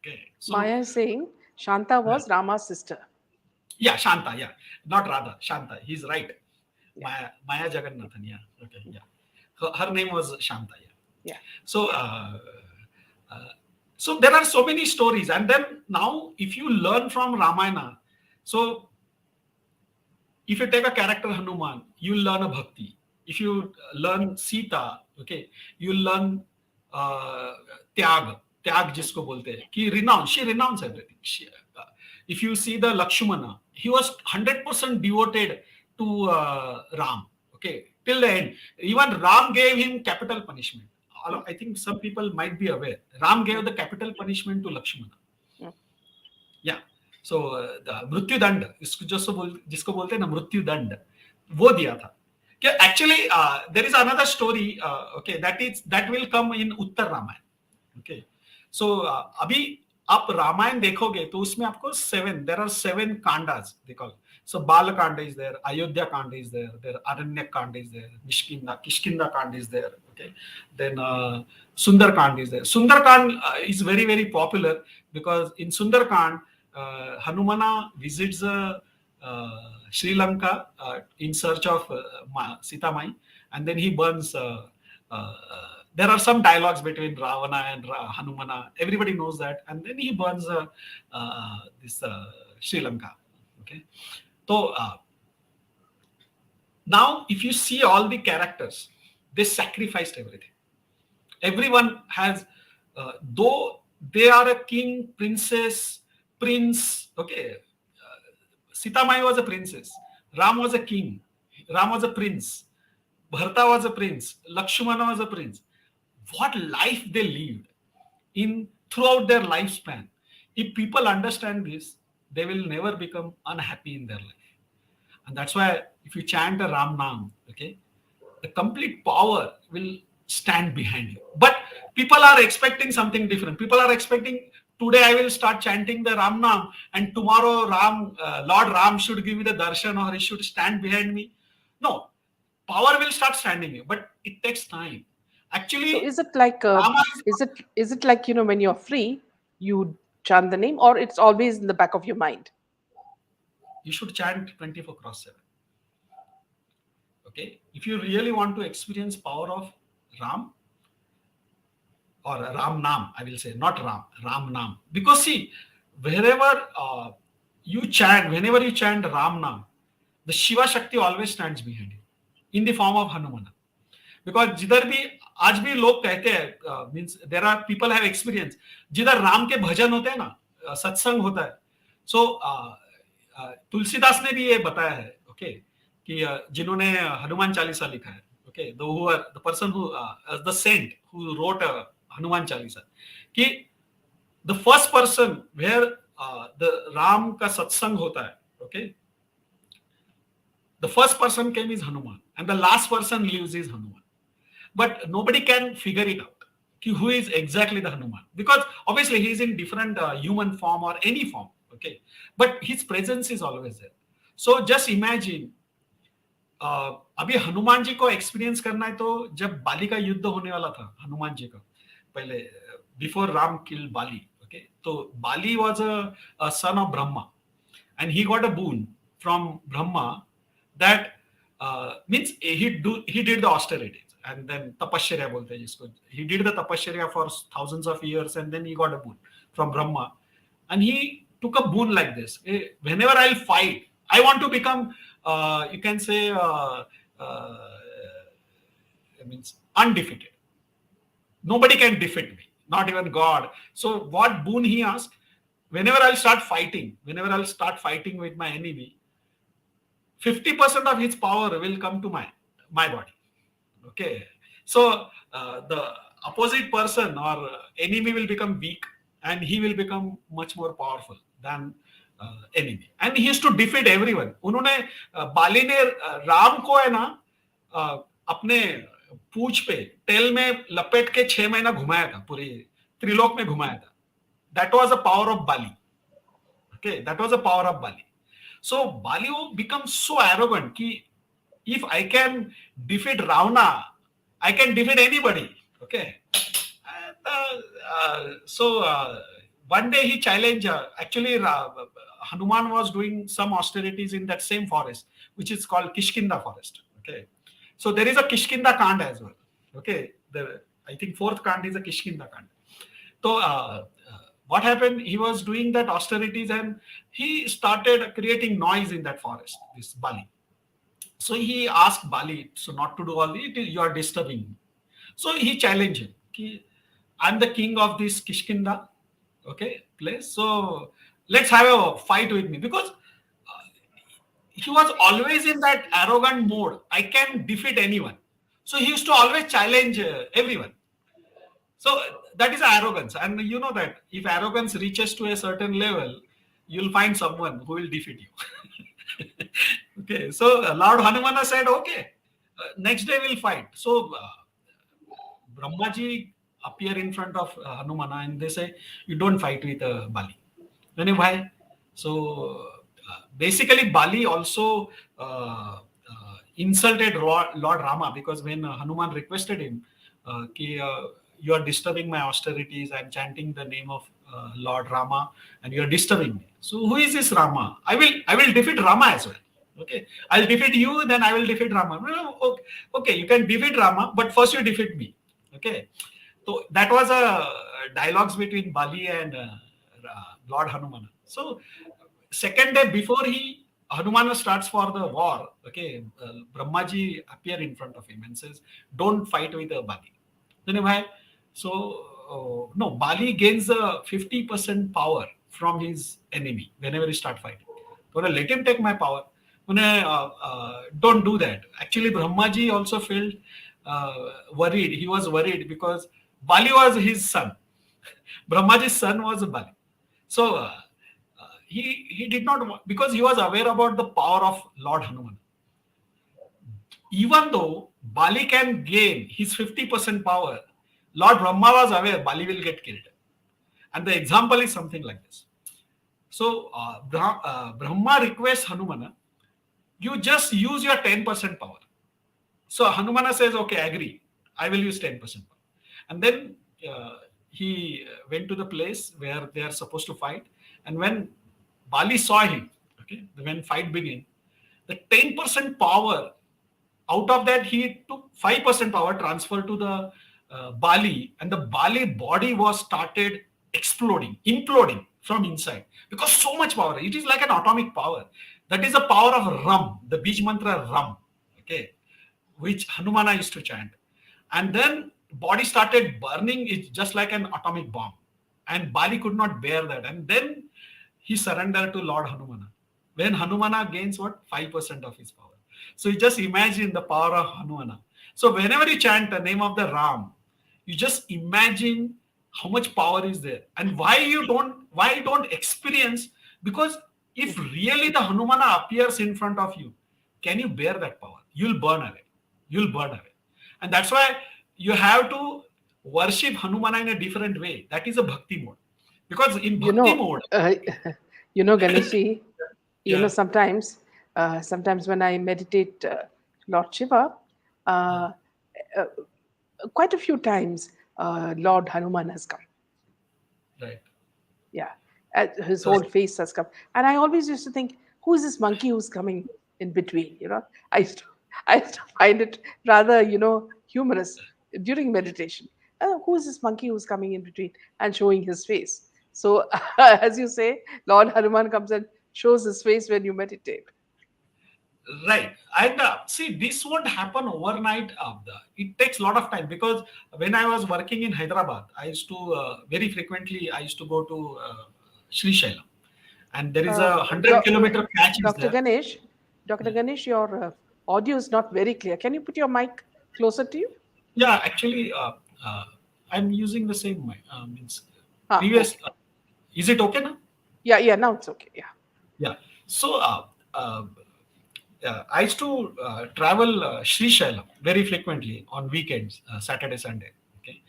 Okay, so Maya is saying Shanta yeah, was Rama's sister. yeah, Shanta, yeah, not Radha, Shanta. He's right. Yeah. Maya Jagannathan, yeah. Okay, yeah. Her name was Shanta, yeah. Yeah. So, uh, so there are so many stories, and then now if you learn from Ramayana, So if you take a character Hanuman, you'll learn a bhakti. If you learn Sita, okay, you'll learn uh, त्याग. त्याग जिसको बोलते हैं कि renounce. She renounced everything. If you see the Lakshmana, he was 100% devoted to Ram. Okay, till the end. Even Ram gave him capital punishment. I think some people might be aware. Ram gave the capital punishment to Lakshmana. या सो मृत्यु दंड इसको जिसको बोलते हैं ना मृत्यु दंड वो दिया था कि actually there is another story okay that will come in Uttar Ramayan okay so अभी आप रामायण देखोगे तो उसमें आपको there are 7 kandas they call so Bal Kand is there Ayodhya कांड इज देयर अरण्य कांड इज देयर किष्किंधा कांड इज देयर ओके देन सुंदर कांड इज देयर सुंदर कांड is very very popular because in Sundarkand, Hanumana visits Sri Lanka in search of Sita Mai, and then he burns. There are some dialogues between Ravana and Hanumana. Everybody knows that, and then he burns this Sri Lanka. Okay, so now if you see all the characters, they sacrificed everything. Everyone has, though they are a king, princess, prince. Okay, Sita Mai was a princess. Ram was a king. Ram was a prince. Bharata was a prince. Lakshmana was a prince. What life they lived in throughout their lifespan. If people understand this, they will never become unhappy in their life. And that's why if you chant a Ram Nam, okay, the complete power will stand behind you. But people are expecting something different. People are expecting today I will start chanting the Ram Nam and tomorrow Lord Ram should give me the darshan or he should stand behind me. No, power will start standing you, but it takes time. Actually, So is it like Rama is it like, when you're free, you chant the name, or it's always in the back of your mind? you should chant 24 cross 7. Okay, if you really want to experience power of Ram, or Ram Nam, I will say, not Ram Nam. Because see, wherever whenever you chant Ram Nam, the Shiva Shakti always stands behind you in the form of Hanumana. Because जिधर भी आज भी लोग कहते हैं, means there are people have experience, जिधर राम के भजन होते हैं ना, सत्संग होता है, सो तुलसीदास ने भी ये बताया है, ओके, कि जिन्होंने हनुमान चालीसा लिखा है, okay, the person who the saint who wrote Hanuman Chalisa, कि the first person where the Ram का सत्संग होता है, okay, the first person came is Hanuman and the last person lives is Hanuman. But nobody can figure it out who is exactly the Hanuman, because obviously he is in different human form or any form, okay, but his presence is always there. So just imagine, अभी हनुमान जी को experience करना है तो जब बाली का युद्ध होने वाला था हनुमान जी का पहले, before Ram kill Bali, okay, तो Bali was a son of Brahma and he got a boon from Brahma that means he did the austerities. And then tapasya bolte hain jisko, he did the tapasya for thousands of years and then he got a boon from Brahma, and he took a boon like this: whenever I'll fight, I want to become you can say means undefeated. Nobody can defeat me, not even God. So what boon he asked: whenever I'll start fighting with my enemy, 50% of his power will come to my body. Okay, so the opposite person or enemy will become weak and he will become much more powerful than enemy, and he used to defeat everyone. उन्होंने बाली ने राम को है ना अपने पूंछ पे तेल में लपेट के 6 महीना घुमाया था, पूरे त्रिलोक में घुमाया था. That was the power of Bali. Okay, that was the power of Bali. So Bali becomes so arrogant कि if I can defeat Ravana, I can defeat anybody. Okay. And, so one day he challenged, actually Hanuman was doing some austerities in that same forest, which is called Kishkinda forest. Okay. So there is a Kishkinda Kand as well. Okay. I think fourth Kand is a Kishkinda Kand. So what happened? He was doing that austerities and he started creating noise in that forest, this Bali. So he asked Bali, so not to do all this, you are disturbing me. So he challenged him. I'm the king of this Kishkinda, okay, place. So let's have a fight with me because he was always in that arrogant mode. I can defeat anyone. So he used to always challenge everyone. So that is arrogance. And you know that if arrogance reaches to a certain level, you'll find someone who will defeat you. Okay. So Lord Hanumana said, okay, next day we'll fight. So Brahmaji appear in front of Hanumana and they say, you don't fight with Bali. Then why? So basically, Bali also insulted Lord Rama because when Hanuman requested him, you are disturbing my austerities. I'm chanting the name of Lord Rama, and you are disturbing me. So who is this Rama? I will defeat Rama as well. Okay, I'll defeat you, then I will defeat Rama. No, okay, okay, you can defeat Rama, but first you defeat me. Okay, so that was a dialogues between Bali and Lord Hanumana. So second day before he Hanumana starts for the war, okay, Brahmaji appear in front of him and says, "Don't fight with Bali." Then why? So no, Bali gains 50% power from his enemy whenever he start fighting. So let him take my power. Don't do that. Actually, Brahmaji also felt worried. He was worried because Bali was his son. Brahmaji's son was Bali. So he did not because he was aware about the power of Lord Hanuman. Even though Bali can gain his 50% power, Lord Brahma was aware Bali will get killed. And the example is something like this. So Brahma requests Hanumana, you just use your 10% power. So Hanumana says, okay, I agree. I will use 10% power. And then he went to the place where they are supposed to fight. And when Bali saw him, okay, when fight began, the 10% power, out of that he took 5% power transferred to the Bali, and the Bali body was started exploding, imploding from inside because so much power. It is like an atomic power. That is the power of Ram, the Bij mantra Ram, okay, which Hanumana used to chant. And then body started burning. It's just like an atomic bomb. And Bali could not bear that. And then he surrendered to Lord Hanumana. When Hanumana gains what? 5% of his power. So you just imagine the power of Hanumana. So whenever you chant the name of the Ram, you just imagine how much power is there. And why you don't experience, because if really the Hanumana appears in front of you, can you bear that power? You'll burn away. You'll burn away. And that's why you have to worship Hanumana in a different way. That is a bhakti mode. Because in You bhakti know, mode, Ganeshi, yeah, sometimes when I meditate Lord Shiva, uh, uh, quite a few times Lord Hanuman has come. right. Yeah, his So whole face has come, and I always used to think, who is this monkey who's coming in between? I used to, I used to find it rather, humorous during meditation. Who is this monkey who's coming in between and showing his face? So, as you say, Lord Hanuman comes and shows his face when you meditate. right, and see, this won't happen overnight. It takes a lot of time because when I was working in Hyderabad, I used to very frequently I used to go to Sri Shailam, and there is Uh, a doc, 100-kilometer patch is Dr. there. Ganesh, Dr. Ganesh, your audio is not very clear. Can you put your mic closer to you? Yeah, actually, uh, I'm using the same mic. Means Ah, previous. okay. Is it okay now? Yeah, yeah, now it's okay. Yeah. Yeah. So I used to travel Sri Shailam very frequently on weekends, Saturday, Sunday. Okay,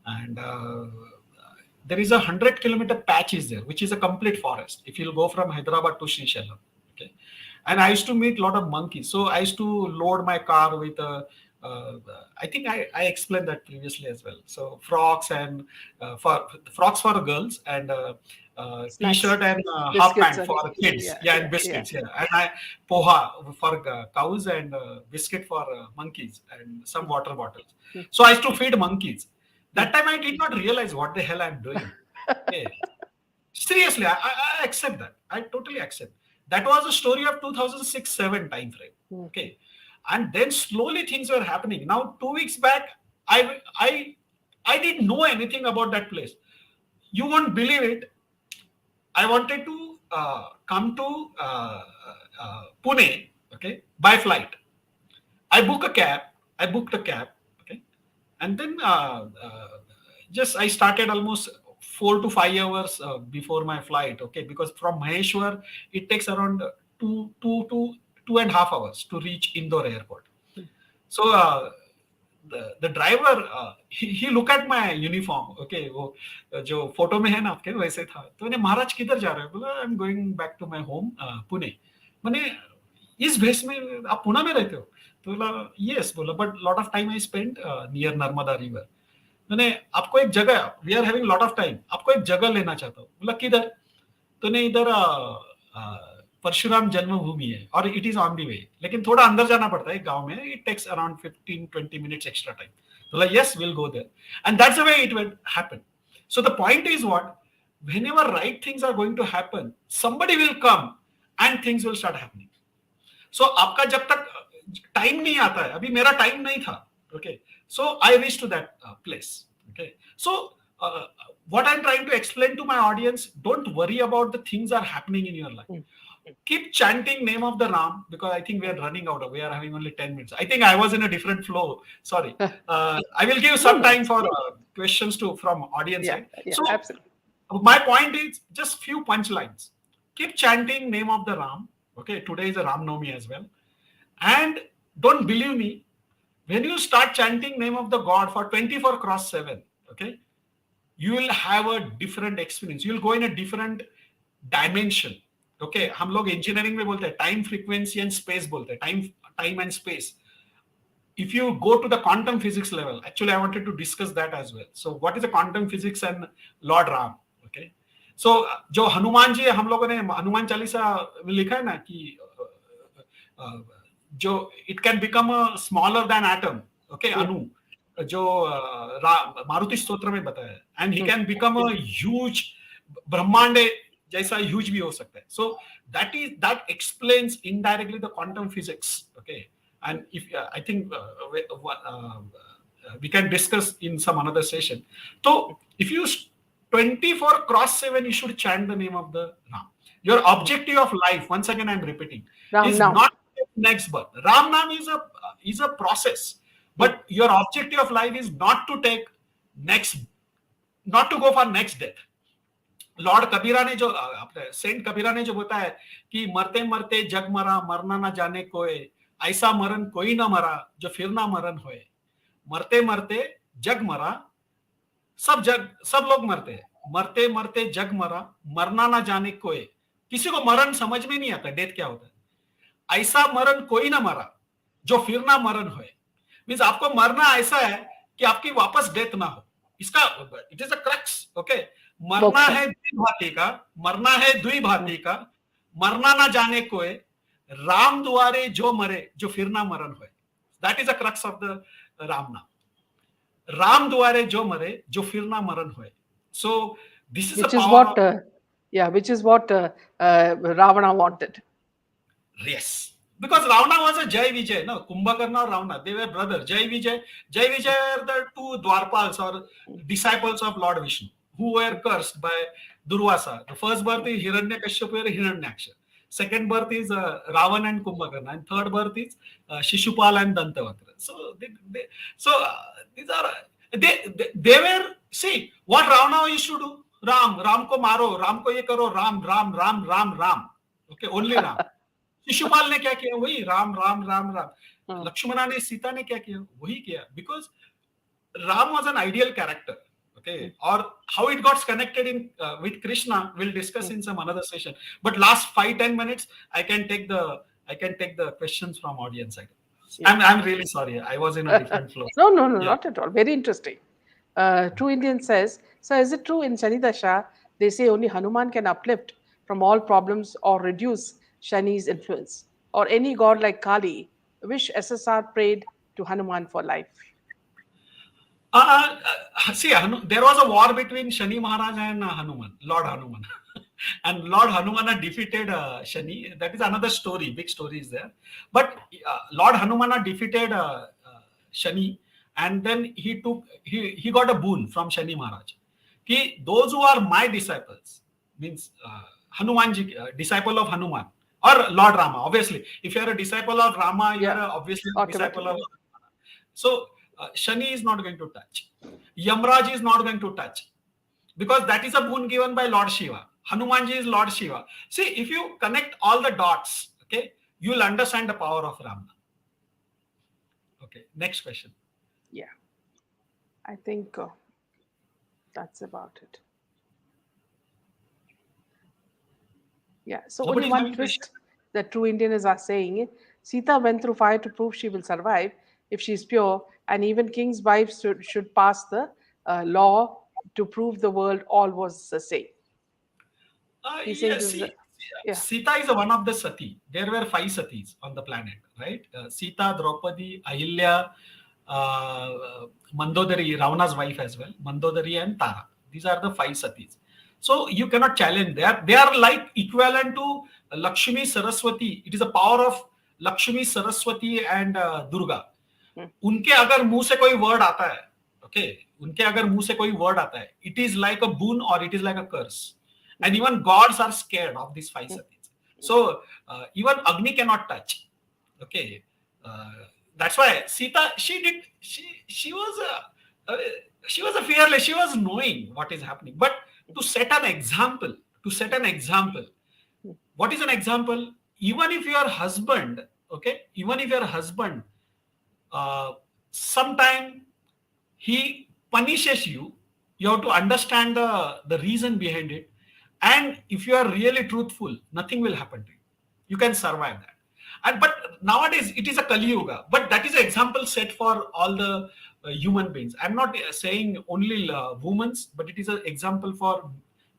and there is a 100-kilometer patch is there, which is a complete forest. If you'll go from Hyderabad to Sri Shailam, okay, and I used to meet a lot of monkeys. So I used to load my car with uh, I think I explained that previously as well. So frocks and for frocks for girls and Snacks, t-shirt and half biscuits, pant and for kids. yeah, Yeah, and yeah, yeah. biscuits. Yeah, and I poha for cows and biscuit for monkeys and some water bottles. Mm, So I used to feed monkeys. mm. That time I did not realize what the hell I'm doing. Okay. Seriously, I accept that. I totally accept. That was a story of 2006-7 time frame. Mm. Okay, and then slowly things were happening. Now 2 weeks back, I didn't know anything about that place. You won't believe it. I wanted to come to Pune, okay, by flight. I book a cab. I booked a cab, okay, and then just I started almost 4 to 5 hours before my flight, okay, because from Maheshwar it takes around two and a half hours to reach Indore airport. Mm. So the driver he look at my uniform, okay, वो जो photo में है ना आपके वैसे था, तो मैंने महाराज किधर जा रहे हो, बोला I am going back to my home Pune. मैंने इस भेष में आप पुणे में रहते हो, तो बोला यस, बोला but lot of time I spend near Narmada river. मैंने आपको एक जगह, we are having lot of time, आपको एक जगह लेना चाहता हूँ, बोला किधर, तो नहीं इधर परशुराम जन्मभूमि है और it is on the way, लेकिन थोड़ा अंदर जाना पड़ता है गांव में, it takes around 15-20 minutes extra time. बोला yes will go there, and that's the way it will happen. So the point is what, whenever right things are going to happen, somebody will come and things will start happening. So आपका जब तक time नहीं आता है, अभी मेरा time नहीं था, okay, so I reached to that place, okay, so what I'm trying to explain to my audience, don't worry about the things are happening in your life. Mm. Keep chanting name of the Ram, because I think we are running out of, we are having only 10 minutes. I think I was in a different flow, sorry. I will give No, some no. time for questions to from audience Yeah, side. yeah, So absolutely. my point is just few punchlines. Keep chanting name of the Ram, okay, today is a Ram Navami as well, and don't believe me, when you start chanting name of the God for 24/7, okay, you will have a different experience, you will go in a different dimension, okay. हम लोग engineering में बोलते हैं time, frequency and space बोलते हैं, time and space. If you go to the quantum physics level, actually I wanted to discuss that as well. So what is the quantum physics and Lord Ram, okay. So जो हनुमान जी, हम लोगों ने हनुमान चालीसा में लिखा है ना कि जो it can become a smaller than atom, okay, Yeah. अणु, जो मारुति स्तोत्र में बताया है, and he Mm. can become a huge, ब्रह्मांड जैसा huge भी हो सकता है. So that explains indirectly the quantum physics, okay. And if I think we can discuss in some another session. So if you 24/7, you should chant the name of the Ram. Your objective of life, once again I'm repeating, Ram is Nam. not next birth. Ram Nam is a process, but your objective of life is not to take next, not to go for next death. Lord Kabira ने जो अपने Saint कबीरा ने जो बताया कि मरते मरते जग मरा, मरना ना जाने कोई, ऐसा मरण कोई ना मरा जो फिर ना मरण होए। मरते मरते जग मरा, सब लोग मरते हैं, मरते मरते जग मरा, मरना ना जाने कोई। किसी को मरण समझ में नहीं आता डेथ क्या होता है। ऐसा मरण कोई ना मरा जो फिर ना मरण होए, मींस आपको मरना ऐसा है कि आपकी वापस डेथ ना हो। इसका it is a crux, okay. मरना मोक्ष. है द्विभाती का, मरना है द्विभाती का, मरना ना जाने कोई, राम द्वारे जो मरे जो फिर ना मरण होए। That is a crux of the Ram नाम। राम द्वारे जो मरे जो फिर ना मरण होए। So this is the Which is power what, of, which is what Ravana wanted. yes. Because Ravana was a Jai Vijay, no, Kumbhakarna or Ravana, they were brothers. Jai Vijay are the two Dwarpals or disciples of Lord Vishnu who were cursed by Durvasa. The first birth is Hiranyakashipu or Hiranyaksha. Second birth is Ravan and Kumbhakarna, and third birth is Shishupal and Dantavakra. So these are they were, see what Ravana used to do. Ram ko maro, Ram ko ye karo, Ram. Okay, only Ram. Shishupal ने क्या किया, वही राम राम राम राम। लक्ष्मणा ने, सीता ने क्या किया, वही किया। Because Ram was an ideal character, okay, or how it got connected in with Krishna we'll discuss in some another session, but last 5-10 minutes I can take the questions from audience side. Yeah. I'm really sorry, I was in a different flow. No, Yeah. not at all. Very interesting. True Indian says, so is it true in Shani Dasha, they say only Hanuman can uplift from all problems or reduce Shani's influence? Or any god like Kali, wish SSR prayed to Hanuman for life? See, there was a war between Shani Maharaj and Hanuman, Lord Hanuman. And Lord Hanumana defeated Shani. That is another story. Big story is there. But Lord Hanumana defeated Shani, and then he got a boon from Shani Maharaj. Ki, those who are my disciples, means Hanumanji, disciple of Hanuman, or Lord Rama. Obviously, if you are a disciple of Rama, you are Yeah, obviously a disciple of automatically. Hanuman. So Shani is not going to touch. Yamraj is not going to touch, because that is a boon given by Lord Shiva. Hanumanji is Lord Shiva. See, if you connect all the dots, okay, you will understand the power of Rama. Okay, next question. Yeah, I think that's about it. Yeah. So only Nobody is one having question. twist that true Indians are saying: Sita went through fire to prove she will survive if she is pure, and even king's wives should pass the law to prove the world all was the same. He's saying Yes, this is see, yeah. Sita is one of the Sati. There were 5 Satis on the planet, right? Sita, Draupadi, Ahilya, Mandodari, Ravana's wife as well, Mandodari and Tara. These are the 5 Satis. So you cannot challenge. They are like equivalent to Lakshmi Saraswati. It is a power of Lakshmi Saraswati and Durga. Hmm. उनके अगर मुंह से कोई word आता है, okay, उनके अगर मुंह से कोई वर्ड आता है, it is like a boon और it is like a curse. And even gods are scared of these 5 Satis. So even Agni cannot touch. Okay, that's why Sita, she was uh, she was a fearless. She was knowing what is happening. But to set an example, to set an example, what is an example? Even if your husband, okay, even if your husband, sometime he punishes you, you have to understand the reason behind it. And if you are really truthful, nothing will happen to you. You can survive that. And but nowadays it is a kaliyuga, but that is an example set for all the human beings. I'm not saying only women's, but it is an example for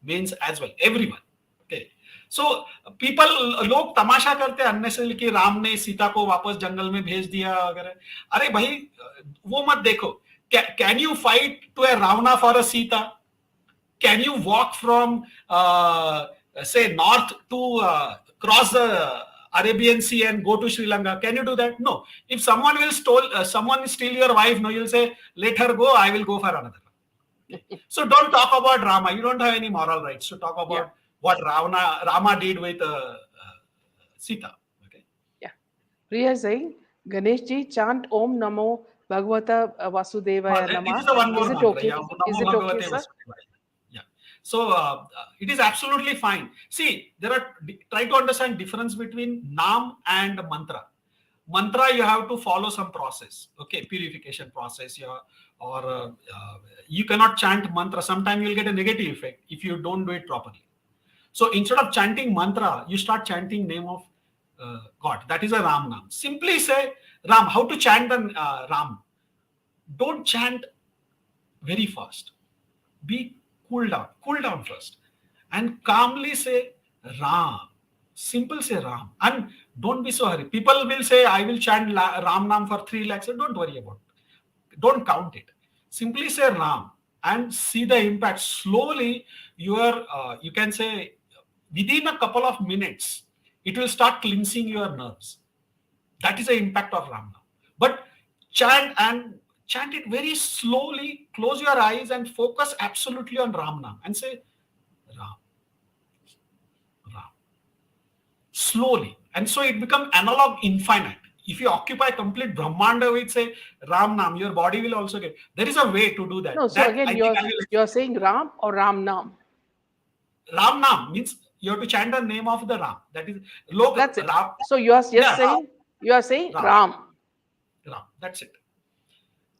men's as well, everyone. Okay, so people, लोग तमाशा करते हैं unnecessarily कि राम ने सीता को वापस जंगल में भेज दिया वगैरह. अरे भाई, वो मत देखो. Can you fight to a Ravana for a Sita? Can you walk from say north to cross the Arabian Sea and go to Sri Lanka? Can you do that? No. If someone will someone steal your wife, no, you'll say, let her go, I will go for another. Okay. So don't talk about Rama. You don't have any moral rights to talk Yeah. about what Rama did with Sita. Okay. Yeah. Priya is saying, Ganesh ji, chant Om Namo Bhagavata Vasudevaya It is Nama. a one Is more it mantra. okay? Yeah. Is Namo it okay, Bhagavate sir? Vasudevaya. Yeah. So it is absolutely fine. See, try to understand difference between Nam and mantra. Mantra, you have to follow some process. Okay, purification process. Yeah, or you cannot chant mantra. Sometimes you will get a negative effect if you don't do it properly. So instead of chanting mantra, you start chanting name of God. That is a Ram Nam. Simply say Ram. How to chant the Ram? Don't chant very fast. Be cool down first, and calmly say Ram. Simple say Ram, and don't be so hurried. People will say, I will chant Ram Nam for 3 lakhs. Don't worry about it. Don't count it. Simply say Ram and see the impact. Slowly, you can say within a couple of minutes, it will start cleansing your nerves. That is the impact of Ram Nam. But chant it very slowly. Close your eyes and focus absolutely on Ram Nam and say Ram, Ram, slowly. And so it becomes analog infinite. If you occupy complete Brahmanda with say Ram Nam, your body will also get. There is a way to do that. No, so That again, I think I will. you're saying Ram or Ram Nam. Ram Nam means you have to chant the name of the Ram. That is Log That's it. Ram. So you are Yeah, just saying Ram, Ram. Ram. That's it.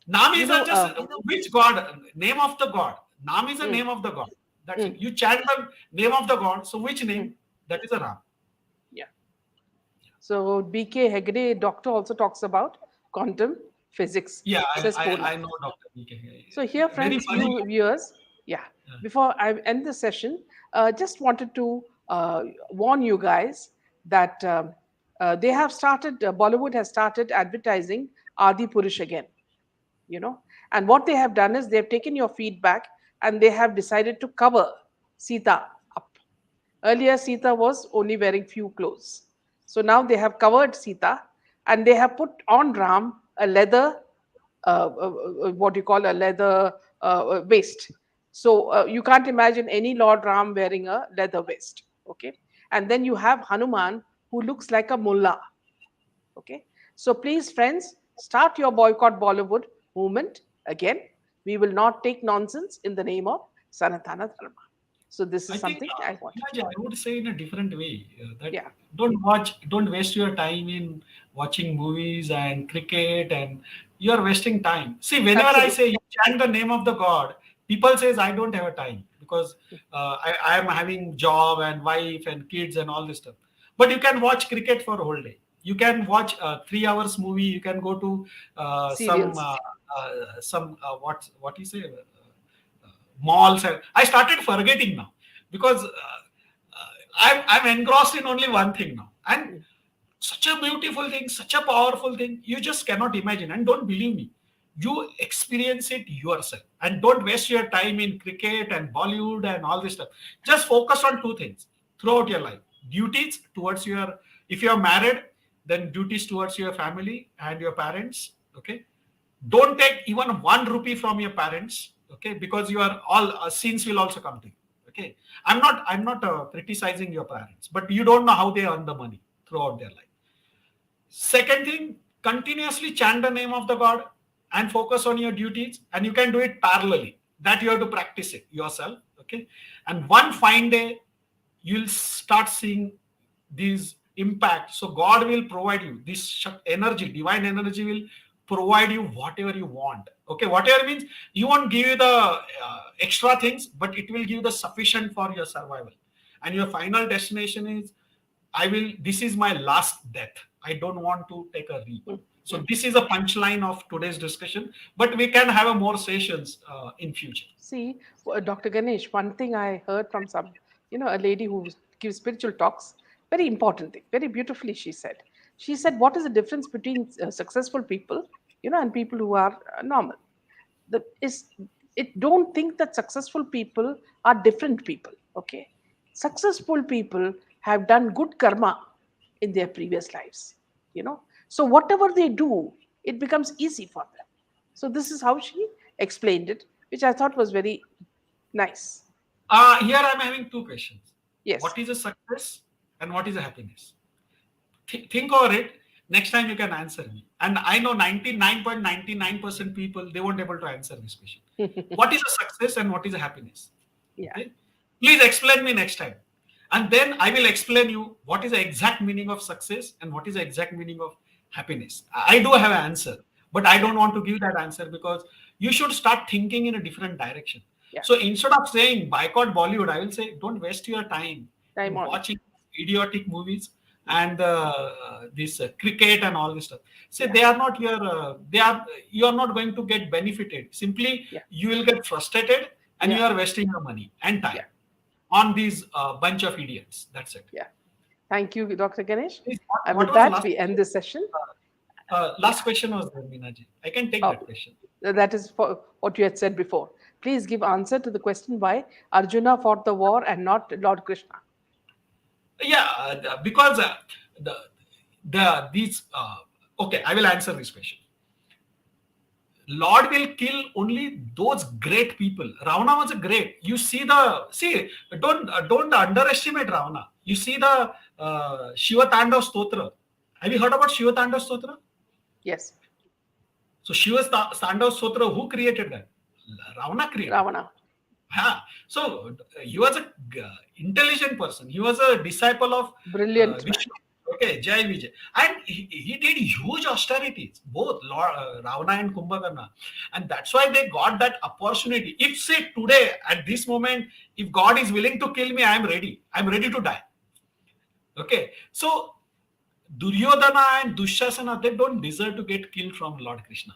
Nam You is know, just which god? Name of the god. Nam is the mm, name of the god. That's it. mm, You chant the name of the god. So which mm, name? That is a Ram. yeah. So BK Hegde, doctor, also talks about quantum physics, Yeah, says Purna. I know Dr. BK. So here, Very friends, funny. you viewers, yeah. Before I end the session, just wanted to warn you guys that they have started. Bollywood has started advertising Adi Purush again. You know, and what they have done is they have taken your feedback and they have decided to cover Sita up. Earlier, Sita was only wearing few clothes. So now they have covered Sita and they have put on Ram a leather, what you call a leather waist. So you can't imagine any Lord Ram wearing a leather vest. Okay. And then you have Hanuman who looks like a mullah. Okay. So please, friends, start your boycott Bollywood movement again. We will not take nonsense in the name of Sanatana Dharma. So this I is think, something I wanted to. Imagine, I would say in a different way that Yeah, don't waste your time in watching movies and cricket, and you are wasting time. See, whenever I say absolutely. you chant the name of the god, people says I don't have a time because I am having job and wife and kids and all this stuff. But you can watch cricket for a whole day. You can watch a 3 hours movie. You can go to Serials. some what you say. Malls. I started forgetting now because I'm engrossed in only one thing now. And Mm. such a beautiful thing, such a powerful thing, you just cannot imagine. And don't believe me, you experience it yourself. And don't waste your time in cricket and Bollywood and all this stuff. Just focus on two things throughout your life: duties towards your, if you are married, then duties towards your family and your parents. Okay, don't take even 1 rupee from your parents, okay, because you are all sins will also come to you. Okay, I'm not criticizing your parents, but you don't know how they earn the money throughout their life. Second thing, continuously chant the name of the god and focus on your duties, and you can do it parallelly. That you have to practice it yourself. Okay, and one fine day you'll start seeing these impact. So God will provide you this energy, divine energy will provide you whatever you want. Okay, whatever means you won't give you the extra things, but it will give the sufficient for your survival. And your final destination is, I will, this is my last death. I don't want to take a rebirth. Mm, So mm. this is a punchline of today's discussion, but we can have a more sessions in future. See, Dr. Ganesh, one thing I heard from some, a lady who gives spiritual talks, very important thing, very beautifully she said. She said, what is the difference between successful people, and people who are normal? The is it don't think that successful people are different people. Okay, successful people have done good karma in their previous lives. So whatever they do, it becomes easy for them. So this is how she explained it, which I thought was very nice. Here I'm having two questions. Yes. What is a success and what is a happiness? Think over it. Next time you can answer me. And I know 99.99% people, they won't able to answer this question. What is a success and what is a happiness? Yeah. Okay. Please explain me next time. And then I will explain you what is the exact meaning of success and what is the exact meaning of happiness. I do have an answer, but I Yeah. don't want to give that answer because you should start thinking in a different direction. Yeah. So instead of saying boycott Bollywood, I will say don't waste your time Time in on. watching idiotic movies Mm. and this cricket and all this stuff. Say Yeah. they are not your, they are, you are not going to get benefited. Simply, Yeah. you will get frustrated and you Yeah. are wasting your money and time Yeah. on these bunch of idiots. That's it. Yeah. Thank you, Dr. Ganesh. Please, And what with was the that, last we end question? this session. Last Yeah. question was there, Minaji. I can take that Oh, question. that is for what you had said before. Please give answer to the question why Arjuna fought the war and not Lord Krishna. Yeah, because these okay, I will answer this question. Lord will kill only those great people. Ravana was a great. You see, don't underestimate Ravana. You see the Shiva Tandav Stotra. Have you heard about Shiva Tandav Stotra? Yes, So Shiva Tandav Stotra, who created that? Ravana created that. Ravana. Yeah. So he was a intelligent person. He was a disciple of Brilliant man. Vishnu. Okay, Jai Vijay, and he did huge austerities, both Lord Ravana and Kumbhakarna, and that's why they got that opportunity. If say today at this moment, if God is willing to kill me, I am ready. I am ready to die. Okay, so Duryodhana and Dushasana, they don't deserve to get killed from Lord Krishna,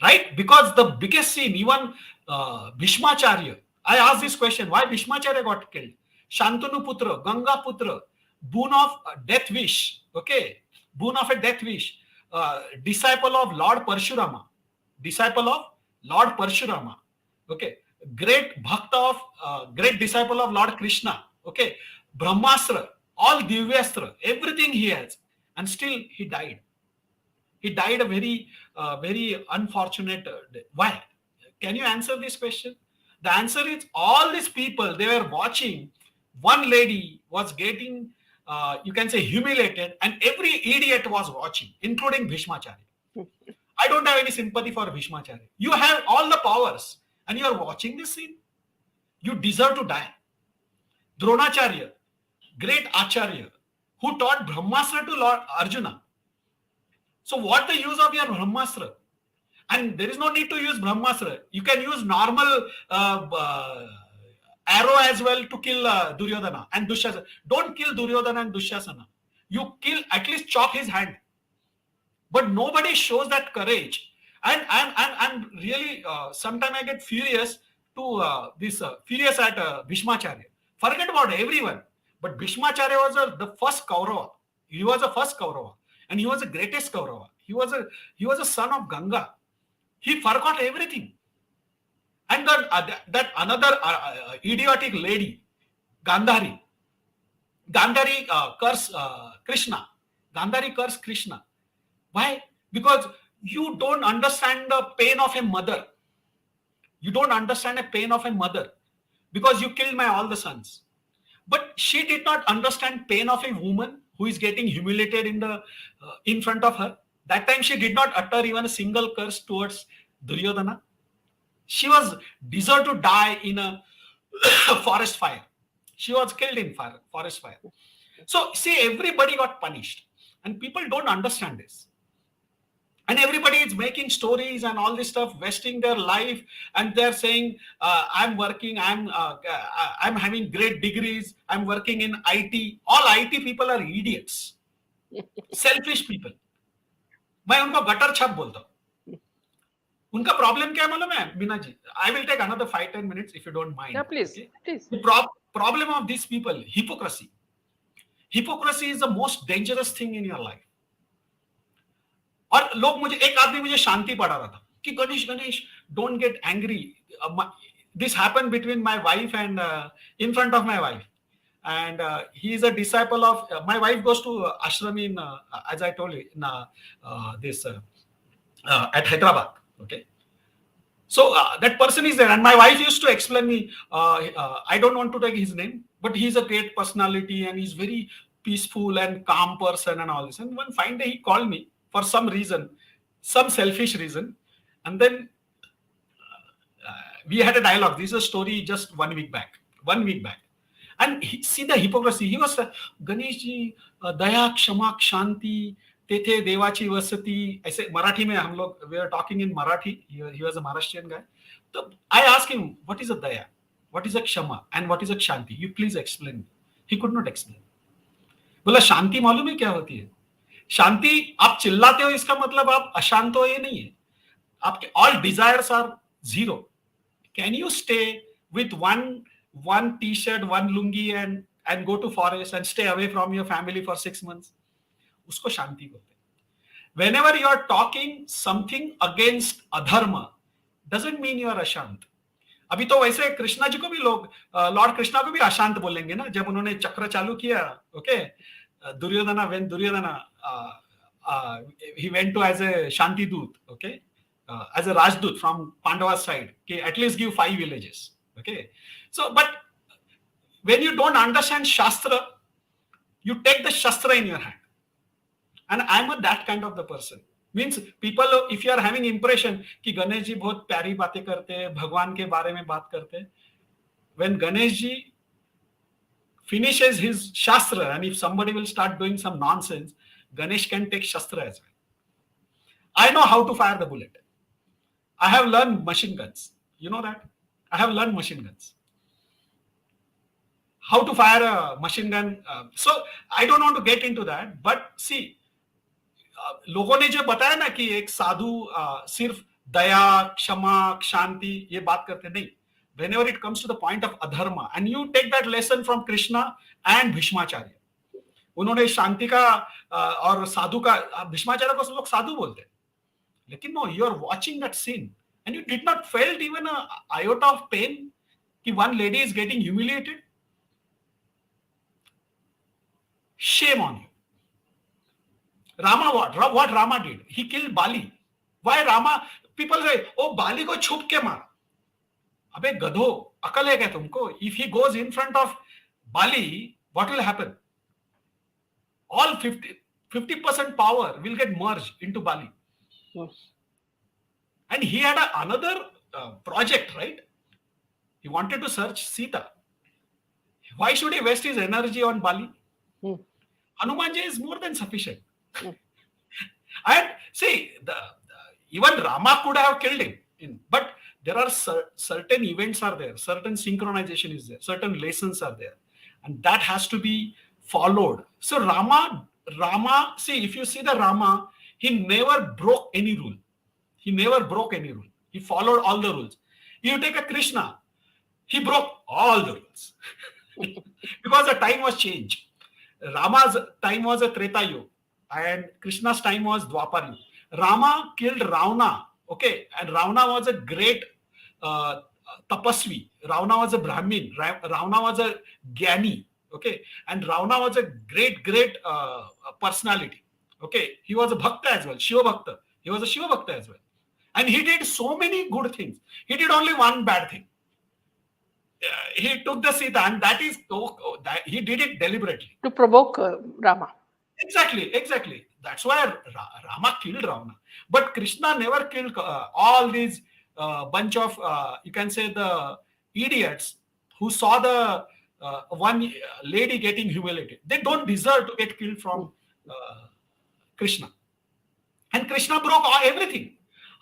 right? Because the biggest sin, even Bhishmacharya, I asked this question, why Bhishmacharya got killed? Shantanu Putra, Ganga Putra, boon of death wish, okay, boon of a death wish, disciple of Lord Parshurama, disciple of Lord Parshurama, okay. great bhakta of great disciple of Lord Krishna. Okay, Brahmastra, all Divyastra, everything he has, and still he died. He died a very unfortunate day. Why? Can you answer this question? The answer is all these people they were watching. One lady was getting, you can say, humiliated, and every idiot was watching, including Bhishmacharya. I don't have any sympathy for Bhishmacharya. You have all the powers, and you are watching this scene. You deserve to die. Dronacharya, great Acharya, who taught Brahmastra to Lord Arjuna. So, what the use of your Brahmastra? And there is no need to use Brahmastra. You can use normal arrow as well to kill Duryodhana and Dushasana. Don't kill Duryodhana and Dushasana. You kill, at least chop his hand. But nobody shows that courage. And I'm really, sometimes I get furious to furious at Bhishmacharya. Forget about everyone. But Bhishmacharya was the first Kaurava. He was the first Kaurava. And he was the greatest Kaurava. He was a son of Ganga. He forgot everything. And that another idiotic lady, Gandhari. Gandhari curse Krishna. Gandhari curse Krishna. Why? Because you don't understand the pain of a mother. You don't understand the pain of a mother because you killed my all the sons. But she did not understand pain of a woman who is getting humiliated in front of her. That time she did not utter even a single curse towards Duryodhana. She was deserved to die in a forest fire. She was killed in forest fire. So see, everybody got punished, and people don't understand this. And everybody is making stories and all this stuff, wasting their life, and they're saying, "I'm working. I'm having great degrees. I'm working in IT." All IT people are idiots, selfish people. मैं उनको gutter छप बोलता हूँ. उनका problem क्या है मालूम है बीना जी? I will take another 5-10 minutes if you don't mind. Yeah, please, Okay? please. The problem of these people, hypocrisy. Hypocrisy is the most dangerous thing in your life. और लोग मुझे, एक आदमी मुझे शांति पढ़ा रहा था कि Ganesh don't get angry. This happened between my wife and in front of my wife. And he is a disciple of my wife goes to ashram in as I told you in this at Hyderabad. Okay, so that person is there, and my wife used to explain me. I don't want to take his name, but he's a great personality and he's very peaceful and calm person and all this. And one fine day he called me for some reason, some selfish reason, and then we had a dialogue. This is a story just 1 week back. 1 week back. And see the hypocrisy. He was Ganeshji, daya, क्षमा, शांति, तेथे देवाची वसती. ऐसे मराठी में हम लोग, we are talking in Marathi. He was a Maharashtrian guy. So I asked him, what is a daya? What is a क्षमा? And what is a shanti? You please explain. He could not explain. बोला शांति मालूम है क्या होती है? शांति, आप चिल्लाते हो इसका मतलब आप अशांत हो, ये नहीं है. आपके all desires are zero. Can you stay with one t-shirt, one lungi and go to forest and stay away from your family for 6 months? उसको शांति बोलते हैं. Whenever you are talking something against adharma, doesn't mean you are अशांत. अभी तो वैसे कृष्णा जी को भी लोग, लॉर्ड कृष्णा को भी अशांत बोलेंगे ना, जब उन्होंने चक्र चालू किया. Okay, Duryodhana, when Duryodhana he went to as a shanti dut, okay, as a rajdut from Pandava's side, okay, at least give 5 villages. Okay, so but when you don't understand shastra, you take the shastra in your hand, and I'm that kind of the person. Means people, if you are having impression कि गणेश जी बहुत प्यारी बातें करते हैं, भगवान के बारे में बात करते हैं, when Ganesh ji finishes his shastra, and if somebody will start doing some nonsense, Ganesh can take shastra as well. I know how to fire the bullet. I have learned machine guns. You know that? I have learned machine guns. How to fire a machine gun. So I don't want to get into that. But see, लोगों ने जो बताया ना कि एक साधु सिर्फ दया, क्षमा, शांति ये बात करते नहीं. Whenever it comes to the point of adharma, and you take that lesson from Krishna and Bhishmacharya. उन्होंने शांति का और साधु का, भीष्माचार्य को लोग साधु बोलते हैं, लेकिन no, you are watching that scene and you did not felt even a iota of pain कि one lady is getting humiliated. Shame on you. Rama what Rama did? He killed Bali. Why Rama? People say, oh, Bali को छुप के मारा. अबे गधो, अकल है क्या तुमको? If he goes in front of Bali, what will happen? All 50% power will get merged into Bali. Yes. And he had another project, right? He wanted to search Sita. Why should he waste his energy on Bali? Hmm. Hanumanji is more than sufficient. Hmm. And see, even Rama could have killed him. But there are certain events are there, certain synchronization is there, certain lessons are there. And that has to be followed. So Rama, see, if you see the Rama, he never broke any rule. He never broke any rule. He followed all the rules. You take a Krishna, he broke all the rules. Because the time was changed. Rama's time was a Treta Yuga and Krishna's time was Dwapar Yuga. Rama killed Ravana, okay, and Ravana was a great tapasvi. Ravana was a Brahmin. Ravana was a Gyani, okay, and Ravana was a great personality, okay. He was a Bhakta as well, Shiva Bhakta. He was a Shiva Bhakta as well. And he did so many good things. He did only one bad thing. He took the Sita, and that is that he did it deliberately to provoke Rama. Exactly. That's why Rama killed Ravana. But Krishna never killed all these bunch of you can say the idiots who saw the one lady getting humiliated. They don't deserve to get killed from Krishna. And Krishna broke everything.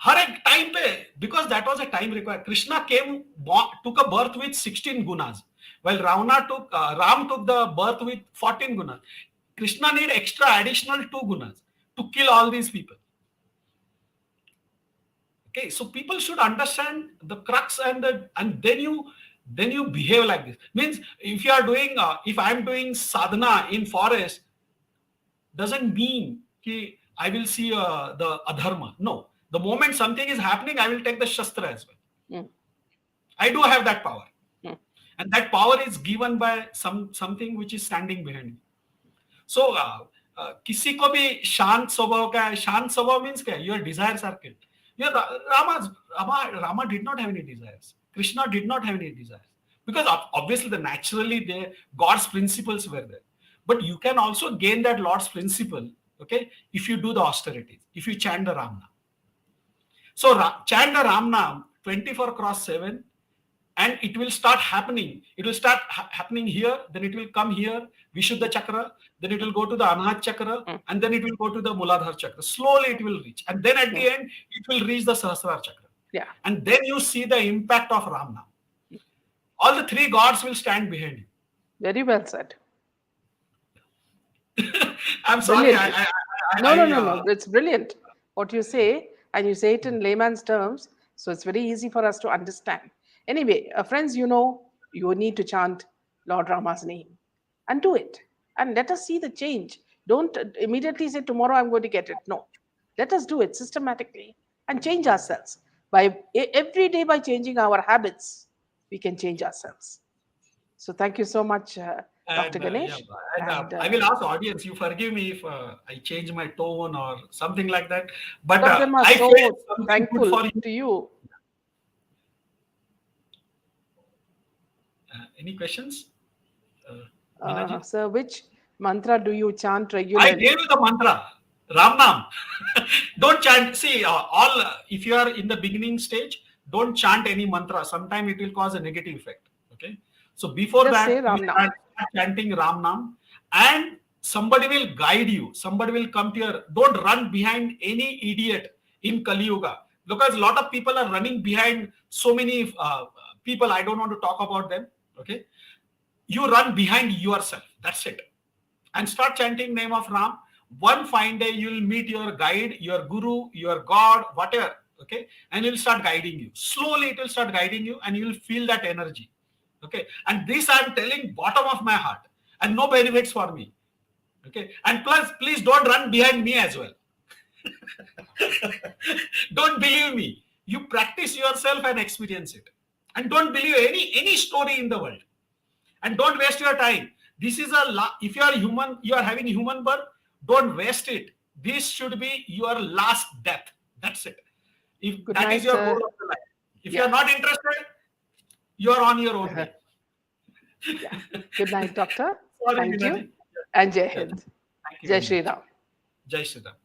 हर एक time पे, because that was a time required. Krishna took a birth with 16 gunas, while Ram took the birth with 14 gunas. Krishna need extra additional 2 gunas to kill all these people. Okay, so people should understand the crux and then you behave like this. Means if you are doing if I am doing sadhana in forest, doesn't mean that I will see the adharma. No. The moment something is happening, I will take the shastra as well. Mm. I do have that power. Mm. And that power is given by something which is standing behind me. So, किसी को भी शांत स्वभाव का है. शांत स्वभाव means क्या? Your desires are killed. Rama did not have any desires. Krishna did not have any desires. Because obviously, naturally, God's principles were there. But you can also gain that Lord's principle, okay, if you do the austerities, if you chant the Ram Nam. So chant the Ram Nam 24/7, and it will start happening. It will start happening here, then it will come here, Vishuddha Chakra, then it will go to the Anahat Chakra, and then it will go to the Muladhara Chakra. Slowly it will reach. And then at the end, it will reach the Sahasrara Chakra. Yeah. And then you see the impact of Ram Nam. All the 3 gods will stand behind you. Very well said. I'm sorry. No. It's brilliant what you say, and you say it in layman's terms, so it's very easy for us to understand. Anyway, friends, you need to chant Lord Rama's name and do it, and let us see the change. Don't immediately say tomorrow I'm going to get it. No, let us do it systematically and change ourselves. By every day, by changing our habits, we can change ourselves. So thank you so much, Dr. Ganesh. I will ask audience, you forgive me if I change my tone or something like that. But all of them are I so feel thankful for you. to you. Any questions? Sir, which mantra do you chant regularly? I gave you the mantra, Ram Nam. Don't chant. See, if you are in the beginning stage, don't chant any mantra. Sometimes it will cause a negative effect. Okay. So before Just that, say Ram you Nam. start chanting Ram Nam, and somebody will guide you. Somebody will come to your. Don't run behind any idiot in kaliyuga, because a lot of people are running behind so many people. I don't want to talk about them. Okay. You run behind yourself. That's it. And start chanting name of Ram. One fine day you will meet your guide, your guru, your God, whatever. Okay. And it will start guiding you. Slowly it will start guiding you, and you will feel that energy. Okay. And this I am telling bottom of my heart, and no benefits for me. Okay. And plus, please don't run behind me as well. Don't believe me. You practice yourself and experience it, and don't believe any story in the world, and don't waste your time. This is if you are human, you are having human birth, don't waste it. This should be your last death. That's it. If Good that is night. your goal of the life, if you are Yeah. not interested, you are on your own way. Yeah. Good night, doctor. Sorry, Thank you. Minaji. And Jai Yeah. Hind. Thank you Jai very Shri much. Ram. Jai Shri Ram.